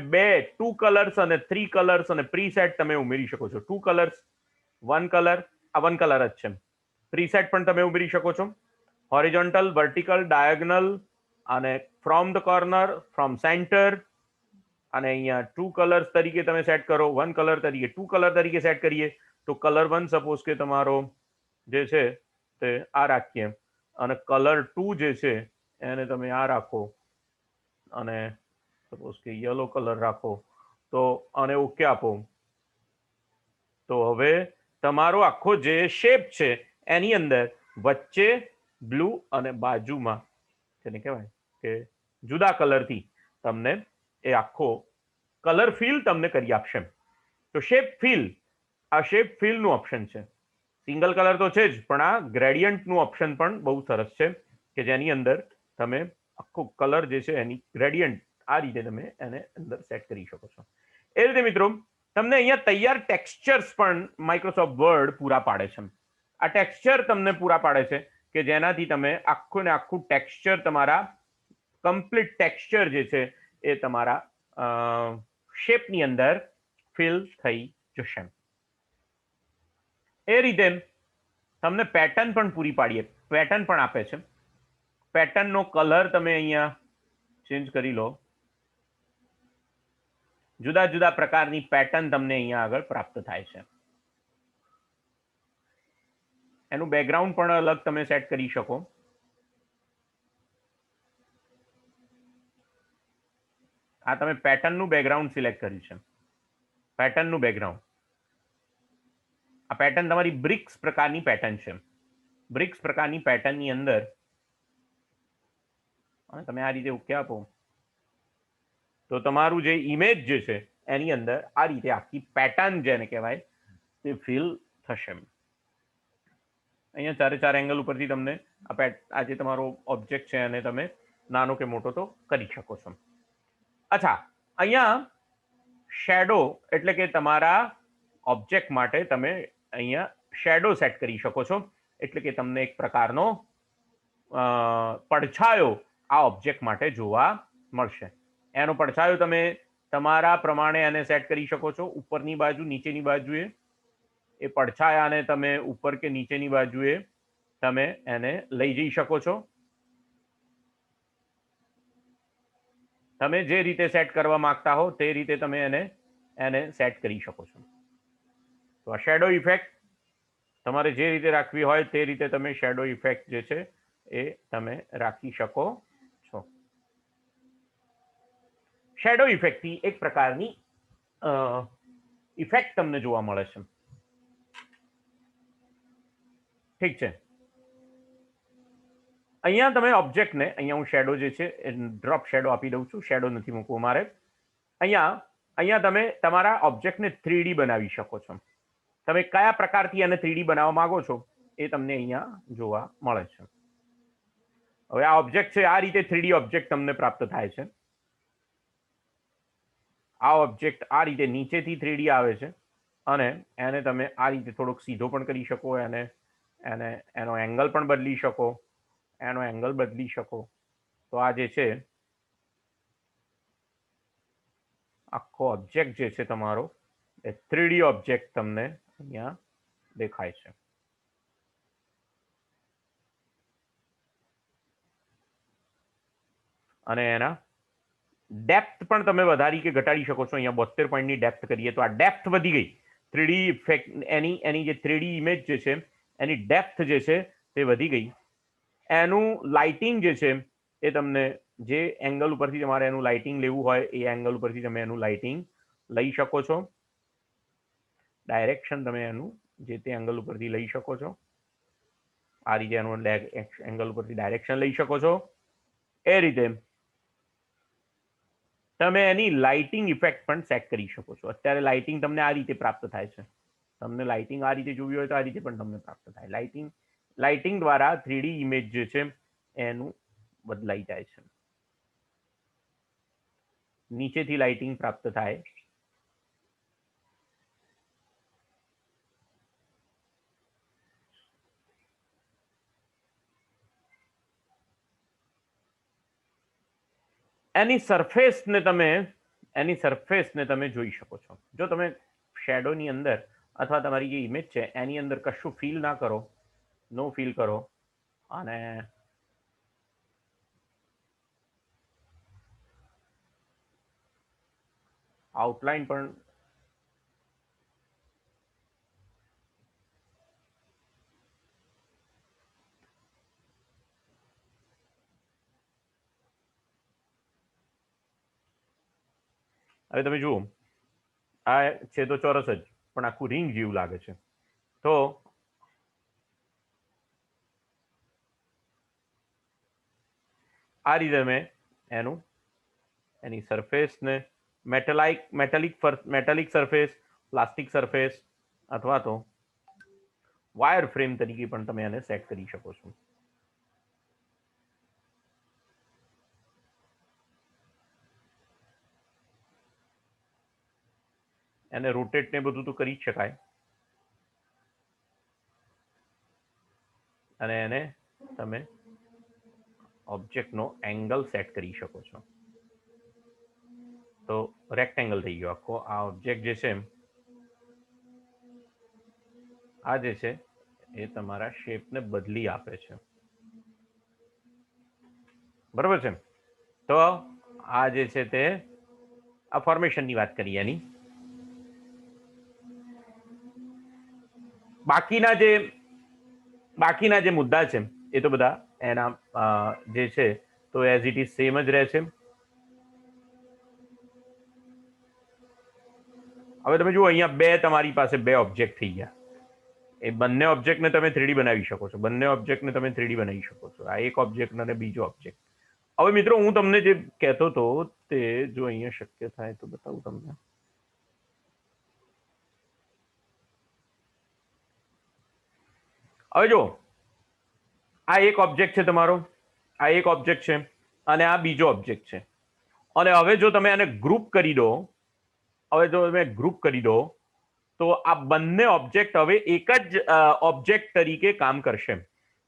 2 કલર્સ અને 3 કલર્સ અને પ્રીસેટ તમે ઉમેરી શકો છો. 2 કલર્સ, 1 કલર, આ 1 કલર જ છે. પ્રીસેટ પણ તમે ઉમેરી શકો છો. હોરિઝોન્ટલ, વર્ટિકલ, ડાયગનલ, અને from the corner, from centre, અને અહીંયા 2 કલર્સ તરીકે તમે સેટ કરો, 1 કલર તરીકે, 2 કલર તરીકે સેટ કરીએ તો કલર 1 સપોઝ કે તમારો જે છે તે આ રાખીએ, અને કલર 2 જે છે એને તમે આ રાખો, અને સપોઝ કે યલો કલર રાખો, તો અને ઓકે આપો, તો હવે તમારો આખો જે શેપ છે એની અંદર વચ્ચે બ્લુ અને બાજુમાં જેને કહેવાય કે જુદા કલરથી તમને એ આખો કલર ફિલ તમને કરી આપશે. તો શેપ ફિલ, આ શેપ ફિલનું ઓપ્શન છે. સિંગલ કલર તો છે જ, પણ આ ગ્રેડિયન્ટનું ઓપ્શન પણ બહુ સરસ છે કે જેની અંદર તમે આખો કલર જે છે એની ગ્રેડિયન્ટ આ રીતે તમે એને અંદર સેટ કરી શકો છો. એ રીતે મિત્રો તમને અહીંયા તૈયાર ટેક્સચર્સ પણ માઇક્રોસોફ્ટ વર્ડ પૂરા પાડે છે. આ ટેક્સચર તમને પૂરા પાડે છે કે જેનાથી તમે આખું ને આખું ટેક્સચર, તમારા કમ્પ્લીટ ટેક્સચર જે છે એ તમારા શેપની અંદર ફિલ થઈ જશે. એ રીતે તમને પેટર્ન પણ પૂરી પાડીએ, પેટર્ન પણ આપે છે. પેટર્નનો કલર તમે અહીંયા ચેન્જ કરી લો, જુદા જુદા પ્રકારની પેટર્ન તમને અહીંયા આગળ પ્રાપ્ત થાય છે. એનું બેકગ્રાઉન્ડ પણ અલગ તમે સેટ કરી શકો. આ તમે પેટર્નનું બેકગ્રાઉન્ડ સિલેક્ટ કર્યું છે, પેટર્નનું બેકગ્રાઉન્ડ. આ પેટર્ન તમારી બ્રિક્સ પ્રકારની પેટર્ન છે. બ્રિક્સ પ્રકારની પેટર્નની અંદર અને તમે આ રીતે ઓકે આપો તો તમારું જે ઇમેજ જે છે એની અંદર આ રીતે આખી પેટર્ન જેને કહેવાય તે ફિલ થશે. અહીંયા ચારે ચાર એંગલ ઉપરથી તમને આ જે તમારો ઓબ્જેક્ટ છે એને તમે નાનો કે મોટો તો કરી શકો છો. અચ્છા, અહીંયા શેડો એટલે કે તમારા ઓબ્જેક્ટ માટે તમે અહીંયા શેડો સેટ કરી શકો છો, એટલે કે તમને એક પ્રકારનો પડછાયો આ ઓબ્જેક્ટ માટે જોવા મળશે. એનો પડછાયો તમે તમારા પ્રમાણે એને સેટ કરી શકો છો. ઉપરની બાજુ, નીચેની બાજુએ એ પડછાયાને તમે ઉપર કે નીચેની બાજુએ તમે એને લઈ જઈ શકો છો. તમે જે રીતે સેટ કરવા માંગતા હો તે રીતે તમે એને સેટ કરી શકો છો. તો આ શેડો ઇફેક્ટ તમારે જે રીતે રાખવી હોય તે રીતે તમે શેડો ઇફેક્ટ જે છે એ તમે રાખી શકો છો. શેડો ઇફેક્ટથી એક પ્રકારની ઇફેક્ટ તમને જોવા મળે છે. ઠીક છે, અહીંયા તમે ઓબ્જેક્ટને, અહીંયા હું શેડો જે છે એ ડ્રોપ શેડો આપી દઉં છું, શેડો નથી મૂકવું મારે. અહીંયા તમે તમારા ઓબ્જેક્ટને 3D બનાવી શકો છો. તમે કયા પ્રકારથી એને 3D બનાવવા માંગો છો એ તમને અહીંયા જોવા મળે છે. હવે આ ઓબ્જેક્ટ છે, આ રીતે 3D ઓબ્જેક્ટ તમને પ્રાપ્ત થાય છે. આ ઓબ્જેક્ટ આ રીતે નીચેથી 3D આવે છે, અને એને તમે આ રીતે થોડોક સીધો પણ કરી શકો, એનો એંગલ પણ બદલી શકો, એનો એંગલ બદલી શકો. તો આ જે છે આખો ઓબ્જેક્ટ જે છે તમારો એ 3D ઓબ્જેક્ટ તમને અહીંયા દેખાય છે. અને એના ડેપ્થ પણ તમે વધારી કે ઘટાડી શકો છો. અહીંયા 72 પોઈન્ટની ડેપ્થ કરીએ તો આ ડેપ્થ વધી ગઈ. 3D ઇફેક્ટ એની જે 3D ઇમેજ જે છે એની ડેપ્થ જે છે તે વધી ગઈ. એનું લાઇટિંગ જે છે એ તમને જે એંગલ ઉપરથી તમારે એનું લાઇટિંગ લેવું હોય એ એંગલ ઉપરથી તમે એનું લાઇટિંગ લઈ શકો છો. ડાયરેક્શન તમે એનું જે તે એંગલ ઉપરથી લઈ શકો છો. આ રીતે એનું એંગલ ઉપરથી ડાયરેક્શન લઈ શકો છો. એ રીતે તમે એની લાઇટિંગ ઇફેક્ટ પણ સેટ કરી શકો છો. અત્યારે લાઇટિંગ તમને આ રીતે પ્રાપ્ત થાય છે. તમને લાઇટિંગ આ રીતે જોવી હોય તો આ રીતે પણ તમને પ્રાપ્ત થાય. લાઇટિંગ દ્વારા 3D ઇમેજ જે છે એનું બદલાઈ જાય છે. નીચેથી લાઇટિંગ પ્રાપ્ત થાય, એની સરફેસને તમે જોઈ શકો છો. જો તમે શેડોની અંદર અથવા તમારી જે ઇમેજ છે એની અંદર કશું ફીલ ના કરો, નો ફીલ કરો, અને આઉટલાઇન પણ હવે તમે જુઓ, આ છે તો ચોરસ જ, પણ આખું રિંગ જેવું લાગે છે. તો આ રીતે મેં એની સરફેસને મેટાલિક સરફેસ, પ્લાસ્ટિક સરફેસ અથવા તો વાયર ફ્રેમ તરીકે પણ તમે એને સેટ કરી શકો છો. એને રોટેટ ને બધું તો કરી જ શકાય, અને એને તમે ઓબ્જેક્ટનો એંગલ સેટ કરી શકો છો. તો રેક્ટેંગલ થઈ ગયો આખો. આ ઓબ્જેક્ટ જે છે, આ જે છે એ તમારા શેપને બદલી આપે છે, બરોબર છે. તો આ જે છે તે આ ફોર્મેશનની વાત કરી એની. બાકીના જે મુદ્દા છે એ તો બધા એના જે છે તો એઝ ઇટ ઇઝ સેમ જ રહે છે. હવે તમે જુઓ, અહીંયા બે તમારી પાસે બે ઓબ્જેક્ટ થઈ ગયા. એ બંને ઓબ્જેક્ટને તમે 3D બનાવી શકો છો. આ એક ઓબ્જેક્ટ અને બીજો ઓબ્જેક્ટ. હવે મિત્રો, હું તમને જે કહેતો હતો તે જો અહીંયા શક્ય થાય તો બતાવું તમને. હવે જો, આ એક ઓબ્જેક્ટ છે તમારો, આ એક ઓબ્જેક્ટ છે, અને આ બીજો ઓબ્જેક્ટ છે. અને હવે જો તમે આને ગ્રુપ કરી દો, તો આ બંને ઓબ્જેક્ટ હવે એક જ ઓબ્જેક્ટ તરીકે કામ કરશે.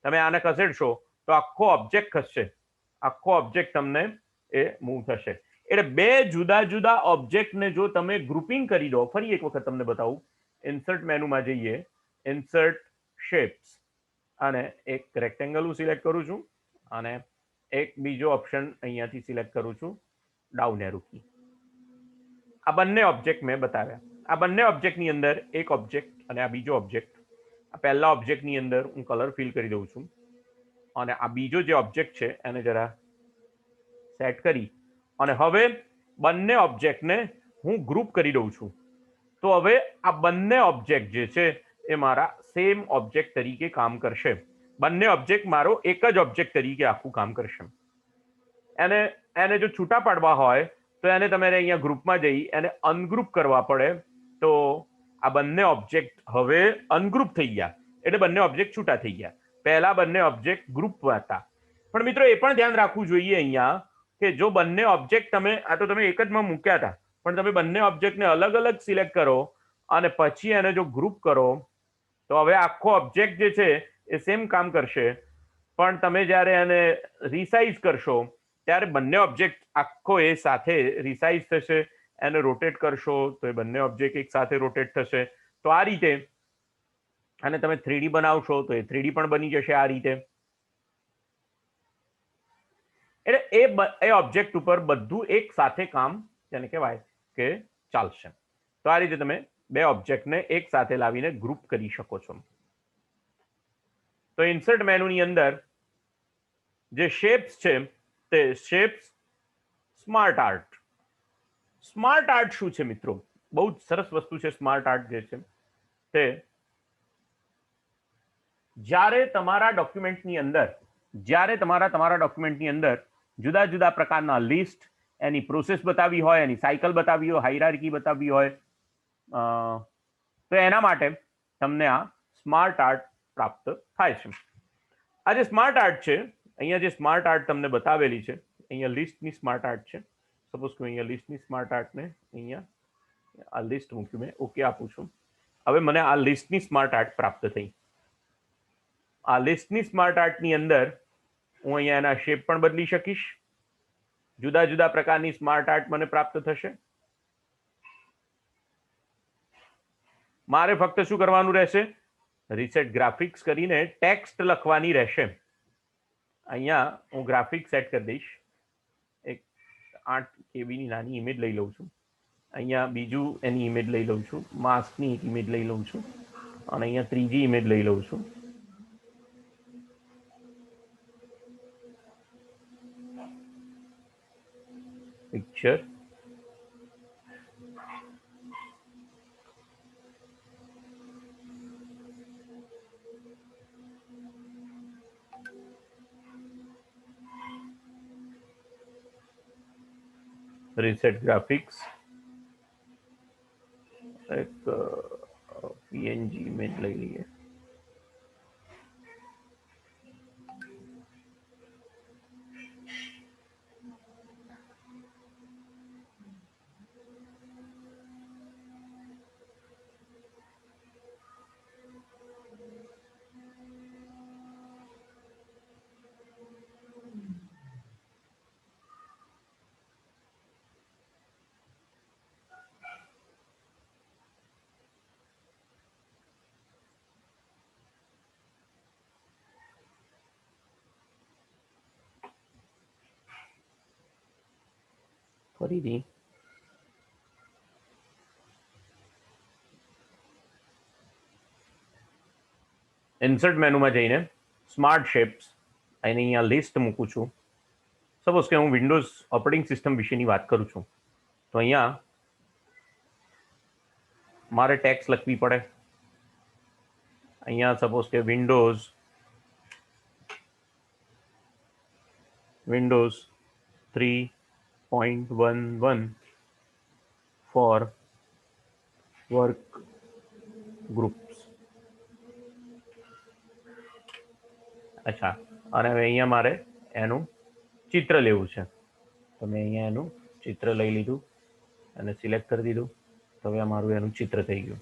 તમે આને ખસેડશો તો આખો ઓબ્જેક્ટ ખસશે, આખો ઓબ્જેક્ટ તમને એ મૂવ થશે. એટલે બે જુદા જુદા ઓબ્જેક્ટને જો તમે ગ્રુપિંગ કરી દો, ફરી એક વખત તમને બતાવું. ઇન્સર્ટ મેનુમાં જઈએ, ઇન્સર્ટ શેપ્સ, અને એક રેક્ટેંગલ હું સિલેક્ટ કરું છું, અને એક બીજો ઓપ્શન અહીંયાથી સિલેક્ટ કરું છું, ડાઉન એરો કી. આ બંને ઓબ્જેક્ટ મેં બતાવ્યા. આ બંને ઓબ્જેક્ટની અંદર એક ઓબ્જેક્ટ અને આ બીજો ઓબ્જેક્ટ. આ પહેલા ઓબ્જેક્ટની અંદર હું કલર ફિલ કરી દઉં છું, અને આ બીજો જે ઓબ્જેક્ટ છે એને જરા સેટ કરી, અને હવે બંને ઓબ્જેક્ટને હું ગ્રુપ કરી દઉં છું. તો હવે આ બંને ઓબ્જેક્ટ જે છે એ મારા સેમ ઓબ્જેક્ટ તરીકે કામ કરશે. બંને ઓબ્જેક્ટ મારો એક જ ઓબ્જેક્ટ તરીકે આખું કામ કરશે. એને જો છૂટા પાડવા હોય તો એને તમારે અહીંયા ગ્રુપમાં જઈ એને અનગ્રુપ કરવા પડે. તો આ બંને ઓબ્જેક્ટ હવે અનગ્રુપ થઈ ગયા, એટલે બંને ઓબ્જેક્ટ છૂટા થઈ ગયા. પહેલા બંને ઓબ્જેક્ટ ગ્રુપમાં હતા. પણ મિત્રો, એ પણ ધ્યાન રાખવું જોઈએ અહીંયા કે જો બંને ઓબ્જેક્ટ તમે એક જ માં મૂક્યા હતા, પણ તમે બંને ઓબ્જેક્ટને અલગ અલગ સિલેક્ટ કરો અને પછી એને જો ગ્રુપ કરો, તો હવે આખો ઓબ્જેક્ટ જે છે એ સેમ કામ કરશે. પણ તમે જ્યારે એને રિસાઇઝ કરશો ત્યારે બંને ઓબ્જેક્ટ આખો એ સાથે રિસાઇઝ થશે. એને રોટેટ કરશો તો એ બંને ઓબ્જેક્ટ એક સાથે રોટેટ થશે. તો આ રીતે, અને તમે 3D બનાવશો તો એ 3D પણ બની જશે આ રીતે. એટલે એ ઓબ્જેક્ટ ઉપર બધું એક સાથે કામ, જેને કહેવાય કે ચાલશે. તો આ રીતે તમે બે ઓબ્જેક્ટને એક સાથે લાવીને ગ્રુપ કરી શકો છો. તો ઇન્સર્ટ મેનુની અંદર જે શેપ્સ છે તે shapes smart art. Smart art શું છે મિત્રો? બહુ જ સરસ વસ્તુ છે સ્માર્ટ આર્ટ જે છે તે. જ્યારે તમારા ડોક્યુમેન્ટની અંદર જુદા જુદા પ્રકારના લિસ્ટ, એની પ્રોસેસ બતાવી હોય, એની સાયકલ બતાવી હોય, હાયરાર્કી બતાવી હોય, તો એના માટે તમને આ સ્માર્ટ આર્ટ પ્રાપ્ત થાય છે. આ જે સ્માર્ટ આર્ટ છે, અહીંયા જે સ્માર્ટ આર્ટ તમને બતાવેલી છે, અહીંયા લિસ્ટની સ્માર્ટ આર્ટ છે. સપોઝ કે અહીંયા લિસ્ટની સ્માર્ટ આર્ટને અહીંયા આ લિસ્ટ મૂક્યું મેં, ઓકે આપું છું. હવે મને આ લિસ્ટની સ્માર્ટ આર્ટ પ્રાપ્ત થઈ. આ લિસ્ટની સ્માર્ટ આર્ટની અંદર હું અહીંયા એના શેપ પણ બદલી શકીશ, જુદા જુદા પ્રકારની સ્માર્ટ આર્ટ મને પ્રાપ્ત થશે. મારે ફક્ત શું કરવાનું રહેશે? રીસેટ ગ્રાફિક્સ કરીને ટેક્સ્ટ લખવાની રહેશે. અહીંયા હું ગ્રાફિક્સ સેટ કરી દઈશ. એક 8 KB ની નાની ઇમેજ લઈ લઉં છું. અહીંયા બીજું એની ઇમેજ લઈ લઉં છું. માસ્કની એક ઇમેજ લઈ લઉં છું અને અહીંયા ત્રીજી ઇમેજ લઈ લઉં છું. પિક્ચર રીસેટ ગ્રાફિક્સ એક પીએનજી ઇમેજ લઈ લઈએ. ફરીથી ઇન્સર્ટ મેનુમાં જઈને સ્માર્ટ શેપ્સ અને અહીંયા લિસ્ટ મૂકું છું. સપોઝ કે હું વિન્ડોઝ ઓપરેટિંગ સિસ્ટમ વિશેની વાત કરું છું તો અહીંયા મારે ટેક્સ લખવી પડે. અહીંયા સપોઝ કે વિન્ડોઝ 3.11 ફોર વર્ક ગ્રુપ્સ. અચ્છા, અને હવે અહીંયા મારે એનું ચિત્ર લેવું છે તો મેં અહીંયા એનું ચિત્ર લઈ લીધું અને સિલેક્ટ કરી દીધું. તો હવે મારું એનું ચિત્ર થઈ ગયું.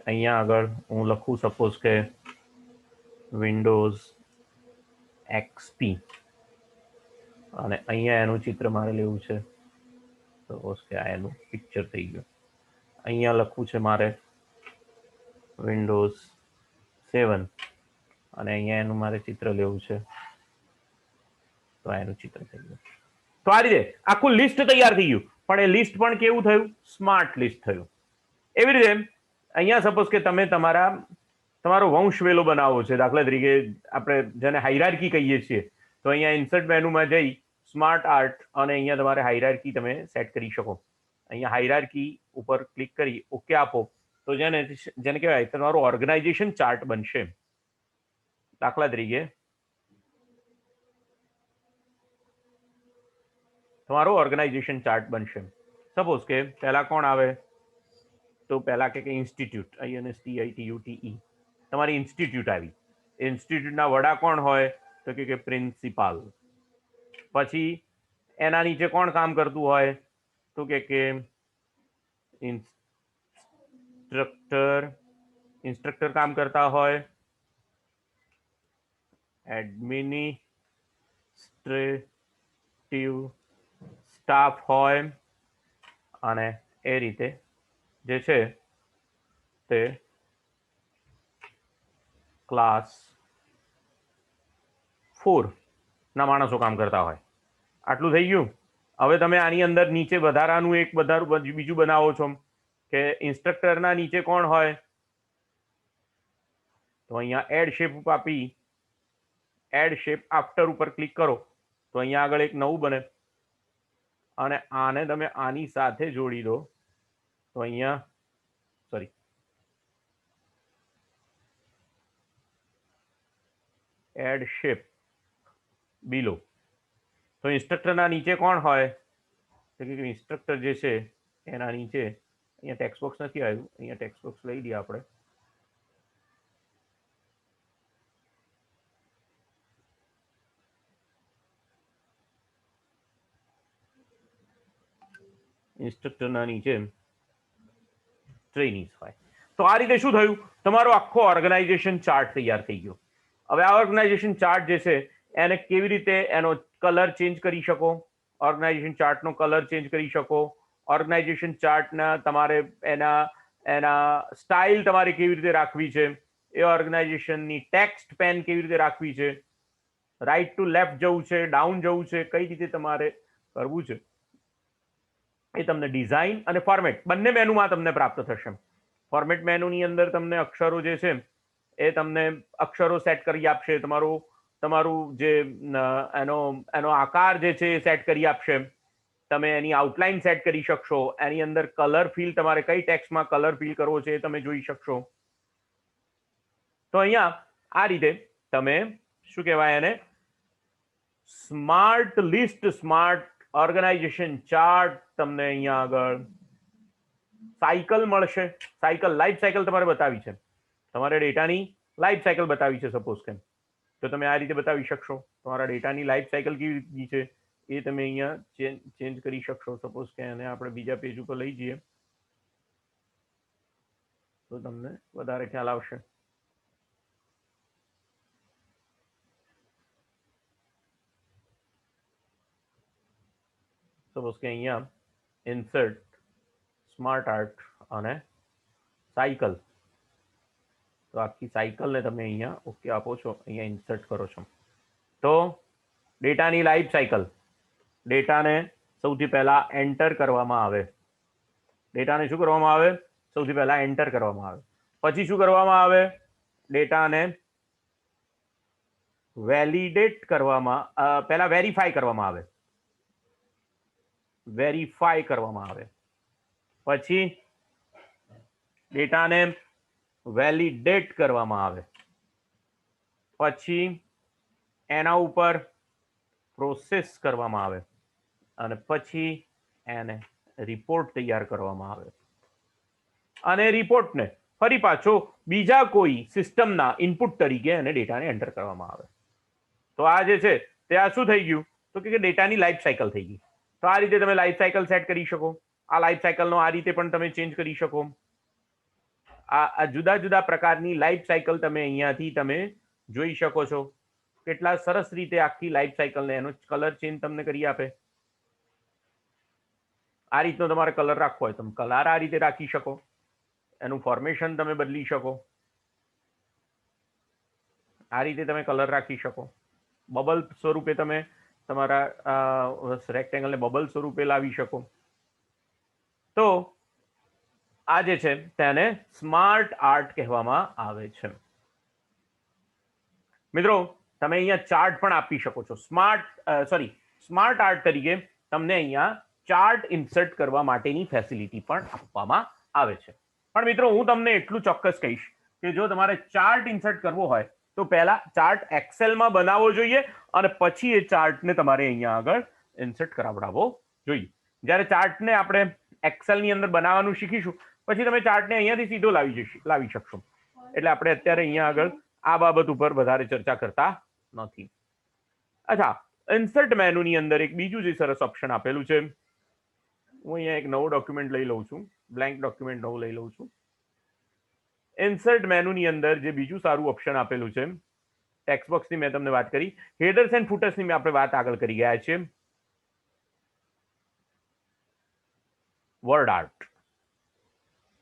અહીંયા આગળ હું લખું સપોઝ કે વિન્ડોઝ XP અને અહીંયા એનું ચિત્ર મારે લેવું છે. સપોઝ કે આ એનું પિક્ચર થઈ ગયું. અહીંયા લખવું છે મારે વિન્ડોઝ 7 અને અહીંયા એનું મારે ચિત્ર લેવું છે તો એનું ચિત્ર થઈ ગયું. તો આ રીતે આખું લિસ્ટ તૈયાર થઈ ગયું. પણ એ લિસ્ટ પણ કેવું થયું? સ્માર્ટ લિસ્ટ થયું. એવી રીતે અહીંયા સપોઝ કે તમે તમારો વંશ વેલો બનાવવો છે. દાખલા તરીકે આપણે જેને હાયરાર્કી કહીએ છીએ તો અહીંયા ઇન્સર્ટ મેનુમાં જઈ સ્માર્ટ આર્ટ અને અહીંયા તમારે હાયરાર્કી તમે સેટ કરી શકો. અહીંયા હાયરાર્કી ઉપર ક્લિક કરી ઓકે આપો તો જેને કહેવાય તમારો ઓર્ગેનાઇઝેશન ચાર્ટ બનશે. દાખલા તરીકે તમારો ઓર્ગેનાઇઝેશન ચાર્ટ બનશે. સપોઝ કે પહેલા કોણ આવે તો પહેલા કે ઇન્સ્ટિટ્યૂટ INSTITUTE તમારી ઇન્સ્ટિટ્યૂટ આવી. ઇન્સ્ટિટ્યૂટના વડા કોણ હોય તો કે પ્રિન્સિપાલ. પછી એના નીચે કોણ કામ કરતું હોય તો કે ઇન્સ્ટ્રક્ટર કામ કરતા હોય. એડમિનિસ્ટ્રેટિવ સ્ટાફ હોય અને એ રીતે જે છે તે ક્લાસ 4 ના માણસો કામ કરતા હોય. આટલું થઈ ગયું. હવે તમે આની અંદર નીચે વધારાનું બીજું બનાવો છો કે ઇન્સ્ટ્રક્ટરના નીચે કોણ હોય તો અહીંયા એડ શેપ આપી એડ શેપ આફ્ટર ઉપર ક્લિક કરો તો અહીંયા આગળ એક નવું બને અને આને તમે આની સાથે જોડી દો તો અહીંયા એડ શેપ બિલો. તો ઇન્સ્ટ્રક્ટરના નીચે કોણ હોય તો કે ઇન્સ્ટ્રક્ટર જે છે એના નીચે અહીંયા ટેક્સ્ટ બોક્સ નથી આવ્યું. અહીંયા ટેક્સ્ટ બોક્સ લઈ લઈએ આપણે. ઇન્સ્ટ્રક્ટરના નીચે ટ્રેનીઝ હોય. તો આ રીતે શું થયું? તમારો આખો ઓર્ગેનાઇઝેશન ચાર્ટ તૈયાર થઈ ગયો. હવે આ ઓર્ગેનાઇઝેશન ચાર્ટ જે છે એને કેવી રીતે એનો કલર ચેન્જ કરી શકો ઓર્ગેનાઇઝેશન ચાર્ટનો કલર ચેન્જ કરી શકો, ઓર્ગેનાઇઝેશન ચાર્ટના તમારે એના એના સ્ટાઇલ તમારે કેવી રીતે રાખવી છે, એ ઓર્ગેનાઇઝેશનની ટેક્સ્ટ પેન કેવી રીતે રાખવી છે, રાઈટ ટુ લેફ્ટ જવું છે, ડાઉન જવું છે, કઈ રીતે તમારે કરવું છે, એ તમને ડિઝાઇન અને ફોર્મેટ બંને મેનુમાં તમને પ્રાપ્ત થશે. ફોર્મેટ મેનુની અંદર તમને અક્ષરો જે છે એ તમને અક્ષરો સેટ કરી આપશે, તમારું જે એનો આકાર જે છે એ સેટ કરી આપશે, તમે એની આઉટલાઇન સેટ કરી શકશો, એની અંદર કલર ફિલ તમારે કઈ ટેક્સ્ટમાં કલર ફિલ કરવો છે એ તમે જોઈ શકશો. તો અહીંયા આ રીતે તમે શું કહેવાય એને smart list, smart organisation chart, તમને અહીંયા આગળ સાયકલ મળશે, સાયકલ લાઈફ સાયકલ તમારે બતાવી છે, તમારે ડેટાની લાઈફ સાયકલ બતાવી છે સપોઝ કે, તો તમે આ રીતે બતાવી શકશો. તમારા ડેટાની લાઈફ સાયકલ કેવી રીતની છે એ તમે અહીંયા ચેન્જ કરી શકશો. સપોઝ કે એને આપણે બીજા પેજ ઉપર લઈ જઈએ તો તમને વધારે ખ્યાલ આવશે. સપોઝ કે અહીંયા ઇન્સર્ટ સ્માર્ટ આર્ટ અને સાયકલ, તો આખી સાયકલને તમે અહીંયા ઓકે આપો છો, અહીંયા ઇન્સર્ટ કરો છો. તો ડેટાની લાઈફ સાયકલ, ડેટાને સૌથી પહેલા એન્ટર કરવામાં આવે, ડેટાને શું કરવામાં આવે, સૌથી પહેલા એન્ટર કરવામાં આવે, પછી શું કરવામાં આવે, ડેટાને વેલિડેટ કરવામાં, પહેલા વેરીફાઈ કરવામાં આવે, વેરીફાઈ કરવામાં આવે, પછી ડેટાને વેલિડેટ કરવામાં આવે, પછી એના ઉપર પ્રોસેસ કરવામાં આવે, અને પછી એને રિપોર્ટ તૈયાર કરવામાં આવે, અને રિપોર્ટને ફરી પાછો બીજા કોઈ સિસ્ટમના ઇનપુટ તરીકે એને ડેટાને એન્ટર કરવામાં આવે. તો આ જે છે તે આ શું થઈ ગયું, તો કે ડેટાની લાઈફ સાયકલ થઈ ગઈ. તો આ રીતે તમે લાઈફ સાયકલ સેટ કરી શકો. આ લાઈફ સાયકલનો આ રીતે પણ તમે ચેન્જ કરી શકો. આ જુદા જુદા પ્રકારની લાઈફ સાયકલ તમે અહીંયાથી તમે જોઈ શકો છો. કેટલા સરસ રીતે આખી લાઈફ સાયકલને એનો કલર ચેન્જ તમને કરી આપે. આ રીતનો તમારે કલર રાખવો હોય તમે કલર આ રીતે રાખી શકો, એનું ફોર્મેશન તમે બદલી શકો, આ રીતે તમે કલર રાખી શકો. બબલ સ્વરૂપે તમે તમારા રેક્ટેંગલને બબલ સ્વરૂપે લાવી શકો. તો આ જે છે તેને સ્માર્ટ આર્ટ કહેવામાં આવે છે. મિત્રો તમે અહીંયા ચાર્ટ પણ આપી શકો છો. સ્માર્ટ આર્ટ તરીકે તમને અહીંયા ચાર્ટ ઇન્સર્ટ કરવા માટેની ફેસિલિટી પણ આપવામાં આવે છે. પણ મિત્રો હું તમને એટલું ચોક્કસ કહીશ કે જો તમારે ચાર્ટ ઇન્સર્ટ કરવો હોય તો પહેલા ચાર્ટ એક્સેલમાં બનાવવો જોઈએ અને પછી એ ચાર્ટને તમારે અહીંયા આગળ ઇન્સર્ટ કરાવડાવવો જોઈએ. જ્યારે ચાર્ટને આપણે એક્સેલની અંદર બનાવવાનું શીખીશું પછી તમે ચાર્ટને અહીંયાથી સીધો લાવી શકશો. એટલે આપણે અત્યારે અહીંયા આગળ આ બાબત ઉપર વધારે ચર્ચા કરતા નથી. અચ્છા, ઇન્સર્ટ મેનુની અંદર એક બીજું જે સરસ ઓપ્શન આપેલું છે, હું અહીંયા એક નવો ડોક્યુમેન્ટ લઈ લઉં છું, બ્લેન્ક ડોક્યુમેન્ટ નવું લઈ લઉં છું. ઇન્સર્ટ મેનુની અંદર જે બીજું સારું ઓપ્શન આપેલું છે, ટેક્સ્ટ બોક્સની મેં તમને વાત કરી, હેડર્સ એન્ડ ફૂટર્સની મેં આપણે વાત આગળ કરી ગયા છે. Word art.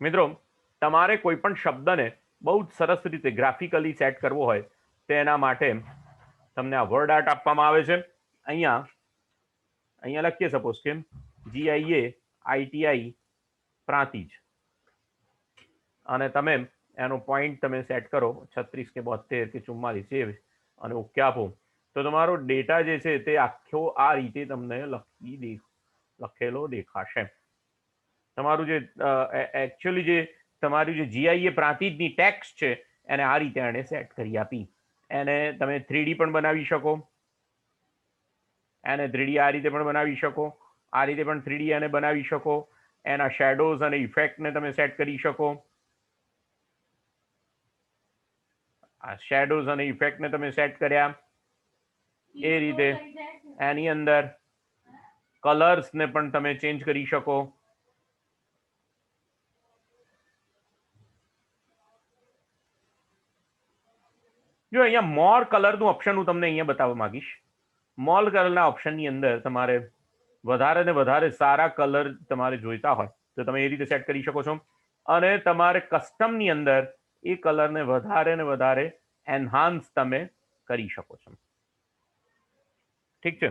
મિત્રો તમારે કોઈ પણ શબ્દને બહુ જ સરસ રીતે ગ્રાફિકલી સેટ કરવો હોય તેના માટે તમને આ વર્ડ આર્ટ આપવામાં આવે છે. અહીંયા લખીએ સપોઝ કે GIA ITI પ્રાંતિજ, અને તમે એનો પોઈન્ટ તમે સેટ કરો 36 કે 72 કે 44 અને ઓકે આપો તો તમારો ડેટા જે છે તે આખો આ રીતે તમને લખેલો દેખાશે. તમારું જે એકચ્યુઅલી જે તમારું જે GIA પ્રાંતિજની ટેક્સ્ટ છે એને આ રીતે એને સેટ કરી આપી. એને તમે 3D પણ બનાવી શકો, એને 3D આ રીતે પણ બનાવી શકો, આ રીતે પણ 3D એને બનાવી શકો. એના શેડોઝ અને ઇફેક્ટને તમે સેટ કરી શકો. આ શેડોઝ અને ઇફેક્ટને તમે સેટ કર્યા એ રીતે એની અંદર કલર્સને પણ તમે ચેન્જ કરી શકો. જો અહીંયા મોર કલરનું ઓપ્શન હું તમને અહીંયા બતાવવા માંગીશ. મોર કલરના ઓપ્શનની અંદર તમારે વધારે ને વધારે સારા કલર તમારે જોઈતા હોય તો તમે એ રીતે સેટ કરી શકો છો, અને તમારે કસ્ટમની અંદર એ કલરને વધારે ને વધારે એન્હાન્સ તમે કરી શકો છો. ઠીક છે,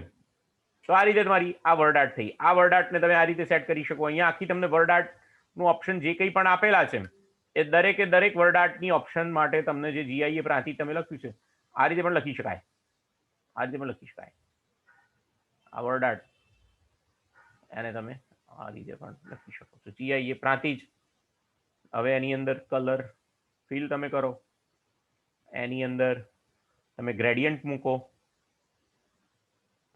તો આ રીતે તમારી આ વર્ડ આર્ટ થઈ. આ વર્ડ આર્ટને તમે આ રીતે સેટ કરી શકો. અહીંયા આખી તમને વર્ડ આર્ટનું ઓપ્શન જે કંઈ પણ આપેલા છે એ દરેકે દરેક વર્ડ આર્ટની ઓપ્શન માટે તમને જે જીઆઈએ પ્રાંતિજ તમે લખ્યું છે આ રીતે પણ લખી શકાય, આ રીતે પણ લખી શકાય. આ વર્ડ આર્ટ એને તમે આ રીતે પણ લખી શકો છો, જીઆઈએ પ્રાંતિજ. હવે એની અંદર કલર ફિલ તમે કરો, એની અંદર તમે ગ્રેડિયન્ટ મૂકો,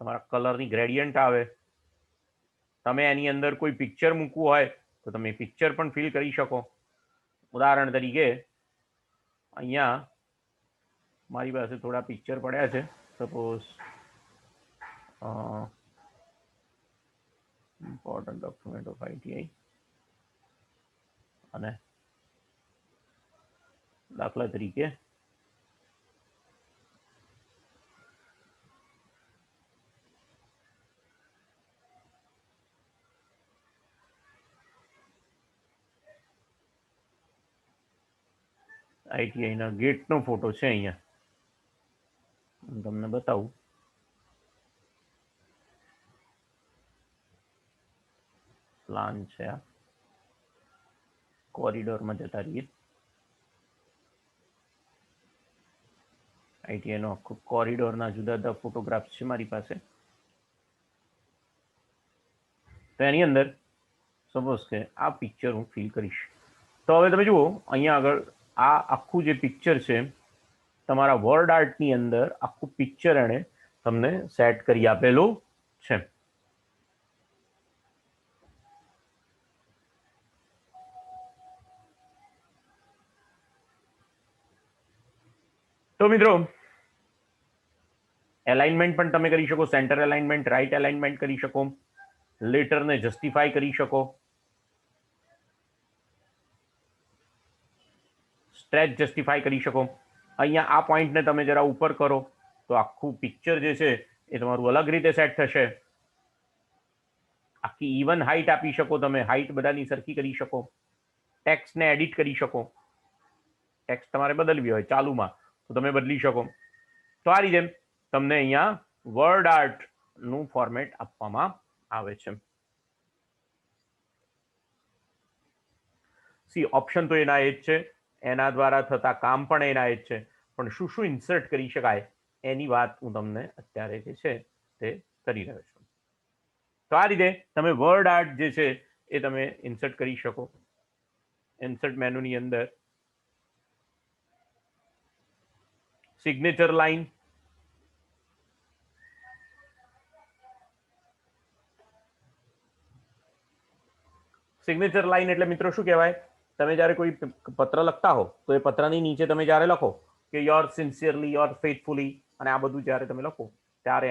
તમારા કલરની ગ્રેડિયન્ટ આવે. તમે એની અંદર કોઈ પિક્ચર મૂકવું હોય તો તમે પિક્ચર પણ ફિલ કરી શકો. ઉદાહરણ તરીકે અહીંયા મારી પાસે થોડા પિક્ચર પડ્યા છે. Suppose important document of ITI, અને દાખલા તરીકે આઈટીઆઈના ગેટનો ફોટો છે. અહીંયા હું તમને બતાવું. પ્લાન છે, આ કોરિડોરમાં જતા રહીએ. આઈટીઆઈનો આખો કોરિડોરના જુદા જુદા ફોટોગ્રાફ્સ છે મારી પાસે. તો એની અંદર સપોઝ કે આ પિક્ચર હું ફિલ કરીશ. તો હવે તમે જુઓ અહીંયા આગળ આ આખું જે પિક્ચર છે તમારા વર્ડ આર્ટની અંદર આખું પિક્ચર એણે તમને સેટ કરી આપેલું છે. તો મિત્રો એલાઇનમેન્ટ પણ તમે કરી શકો, સેન્ટર એલાઇનમેન્ટ, રાઈટ એલાઇનમેન્ટ કરી શકો, લેટરને જસ્ટિફાઈ કરી શકો, સ્ટ્રેચ જસ્ટિફાઈ કરી શકો. અહીંયા આ પોઈન્ટને તમે જરા ઉપર કરો તો આખું પિક્ચર જે છે એ તમારું અલગ રીતે સેટ થશે. આખી ઇવન હાઈટ આપી શકો તમે, હાઈટ બધાની સરખી કરી શકો, ટેક્સ્ટને એડિટ કરી શકો. ટેક્સ્ટ તમારે બદલવી હોય ચાલુમાં તો તમે બદલી શકો. તો આ રીતે તમને અહીંયા વર્ડ આર્ટનું ફોર્મેટ આપવામાં આવે છે. સી ઓપ્શન તો એના એ જ છે, એના દ્વારા થતા કામ પણ એના એ જ છે, પણ શું શું ઇન્સર્ટ કરી શકાય એની વાત હું તમને અત્યારે જે છે તે કરી રહ્યો છું. તો આ રીતે તમે વર્ડ આર્ટ જે છે એ તમે ઇન્સર્ટ કરી શકો. ઇન્સર્ટ મેનુની અંદર સિગ્નેચર લાઇન, સિગ્નેચર લાઇન એટલે મિત્રો શું કહેવાય, તમે જ્યારે કોઈ પત્ર લખતા હો તો એ પત્રની નીચે તમે જ્યારે લખો કે યોર સિન્સિયરલી, યોર ફેથફુલી, અને આ બધું જ્યારે તમે લખો ત્યારે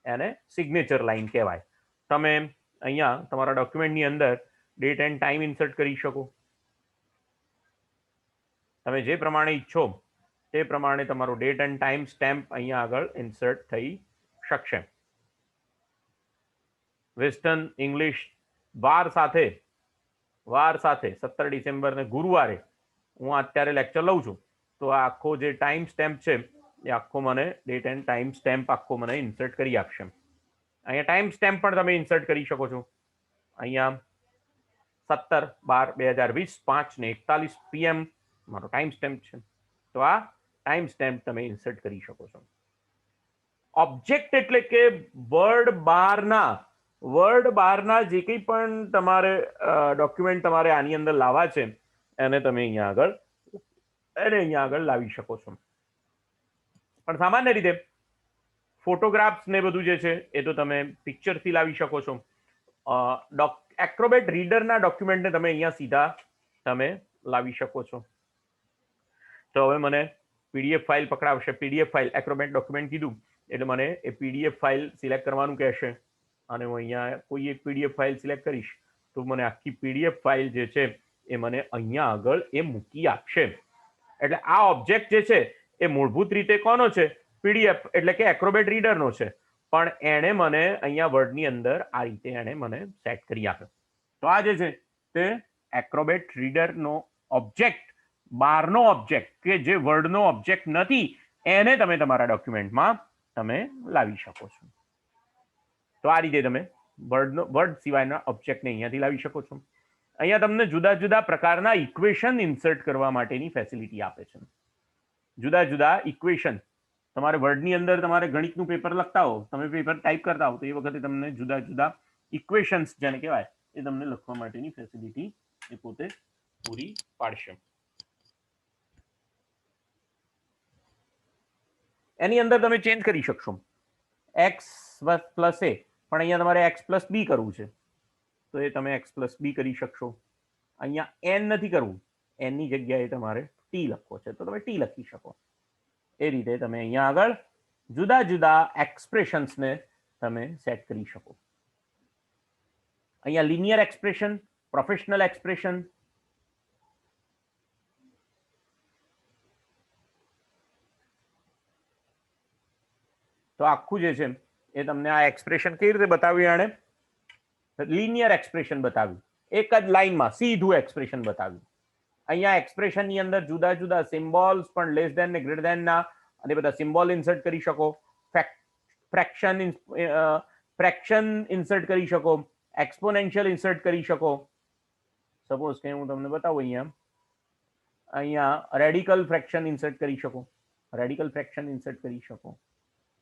એને સિગ્નેચર લાઇન કહેવાય. તમે અહીંયા તમારા ડોક્યુમેન્ટની અંદર ડેટ એન્ડ ટાઈમ ઇન્સર્ટ કરી શકો. તમે જે પ્રમાણે ઈચ્છો તે પ્રમાણે તમારો ડેટ એન્ડ ટાઈમ સ્ટેમ્પ અહીંયા આગળ ઇન્સર્ટ થઈ શકશે. વેસ્ટર્ન ઇંગ્લિશ વાર સાથે 17 ડિસેમ્બર ને ગુરુવારે હું અત્યારે લેક્ચર લઉં છું તો આ આખો જે ટાઈમ સ્ટેમ્પ છે એ આખો મને ડેટ એન્ડ ટાઈમ સ્ટેમ્પ આખો મને ઇન્સર્ટ કરી આપશે. અહીંયા ટાઈમ સ્ટેમ્પ પણ તમે ઇન્સર્ટ કરી શકો છો. અહીંયા 17/12/20 5:41 PM મારો ટાઈમ સ્ટેમ્પ છે. તો આ ટાઈમ સ્ટેમ્પ તમે ઇન્સર્ટ કરી શકો છો. ઓબ્જેક્ટ એટલે કે વર્ડ બારના જે કંઈ પણ તમારે ડોક્યુમેન્ટ તમારે આની અંદર લાવવા છે એને તમે અહીંયા આગળ લાવી શકો છો. પણ સામાન્ય રીતે ફોટોગ્રાફ્સ ને બધું જે છે એ તો તમે પિક્ચરથી લાવી શકો છો. એક્રોબેટ રીડરના ડોક્યુમેન્ટને તમે અહીંયા સીધા તમે લાવી શકો છો. તો હવે મને પીડીએફ ફાઇલ પકડાવશે. પીડીએફ ફાઇલ એક્રોબેટ ડોક્યુમેન્ટ કીધું એટલે મને એ પીડીએફ ફાઇલ સિલેક્ટ કરવાનું કહેશે, અને હું અહીંયા કોઈ એક પીડીએફ ફાઇલ સિલેક્ટ કરીશ તો મને આખી પીડીએફ ફાઇલ જે છે એ મને અહીંયા આગળ એ મૂકી આપશે. એટલે આ ઓબ્જેક્ટ જે છે એ મૂળભૂત રીતે કોનો છે? પીડીએફ એટલે કે એક્રોબેટ રીડરનો છે. પણ એણે મને અહીંયા વર્ડની અંદર આ રીતે એણે મને સેટ કરી આપ્યો. તો આ જે છે તે એક્રોબેટ રીડરનો ઓબ્જેક્ટ, બહારનો ઓબ્જેક્ટ કે જે વર્ડનો ઓબ્જેક્ટ નથી, એને તમે તમારા ડોક્યુમેન્ટમાં તમે લાવી શકો છો. તો આ રીતે તમે વર્ડ સિવાયના ઓબ્જેક્ટને અહીંયાથી લાવી શકો છો. અહીંયા તમને જુદા જુદા પ્રકારના ઇક્વેશન ઇન્સર્ટ કરવા માટેની ફેસિલિટી આપે છે. જુદા જુદા ઇક્વેશન તમારે વર્ડની અંદર તમારે ગણિતનું પેપર લખતા હો, તમે પેપર ટાઈપ કરતા હો, તો એ વખતે તમને જુદા જુદા ઇક્વેશન્સ જેને કહેવાય એ તમને લખવા માટેની ફેસિલિટી એ પોતે પૂરી પાડશે. એની અંદર તમે ચેન્જ કરી શકશો. એક્સ પ્લસ એ, પણ અહીંયા તમારે એક્સ પ્લસ બી કરવું છે તો એ તમે એક્સ પ્લસ બી કરી શકશો. અહીંયા એન નથી કરવું, એનની જગ્યાએ તમારે ટી લખવો છે તો તમે ટી લખી શકો. એ રીતે તમે અહીંયા આગળ જુદા જુદા એક્સપ્રેશન્સને તમે સેટ કરી શકો. અહીંયા લિનિયર એક્સપ્રેશન, પ્રોફેશનલ એક્સપ્રેશન, તો આખું જે છે એ તમને આ એક્સપ્રેશન કેવી રીતે બતાવ્યું, એણે લિનિયર એક્સપ્રેશન બતાવ્યું, એક જ લાઈનમાં સીધું એક્સપ્રેશન બતાવ્યું. અહીંયા એક્સપ્રેશનની અંદર જુદા જુદા સિમ્બોલ્સ પણ લેસ ધેન ને ગ્રેટર ધેન ના અને બધા સિમ્બોલ ઇન્સર્ટ કરી શકો, ફ્રેક્શન ઇન્સર્ટ કરી શકો, એક્સપોનેન્શિયલ ઇન્સર્ટ કરી શકો. સપોઝ કે હું તમને બતાવું, અહીંયા રેડિકલ ફ્રેક્શન ઇન્સર્ટ કરી શકો, રેડિકલ ફ્રેક્શન ઇન્સર્ટ કરી શકો.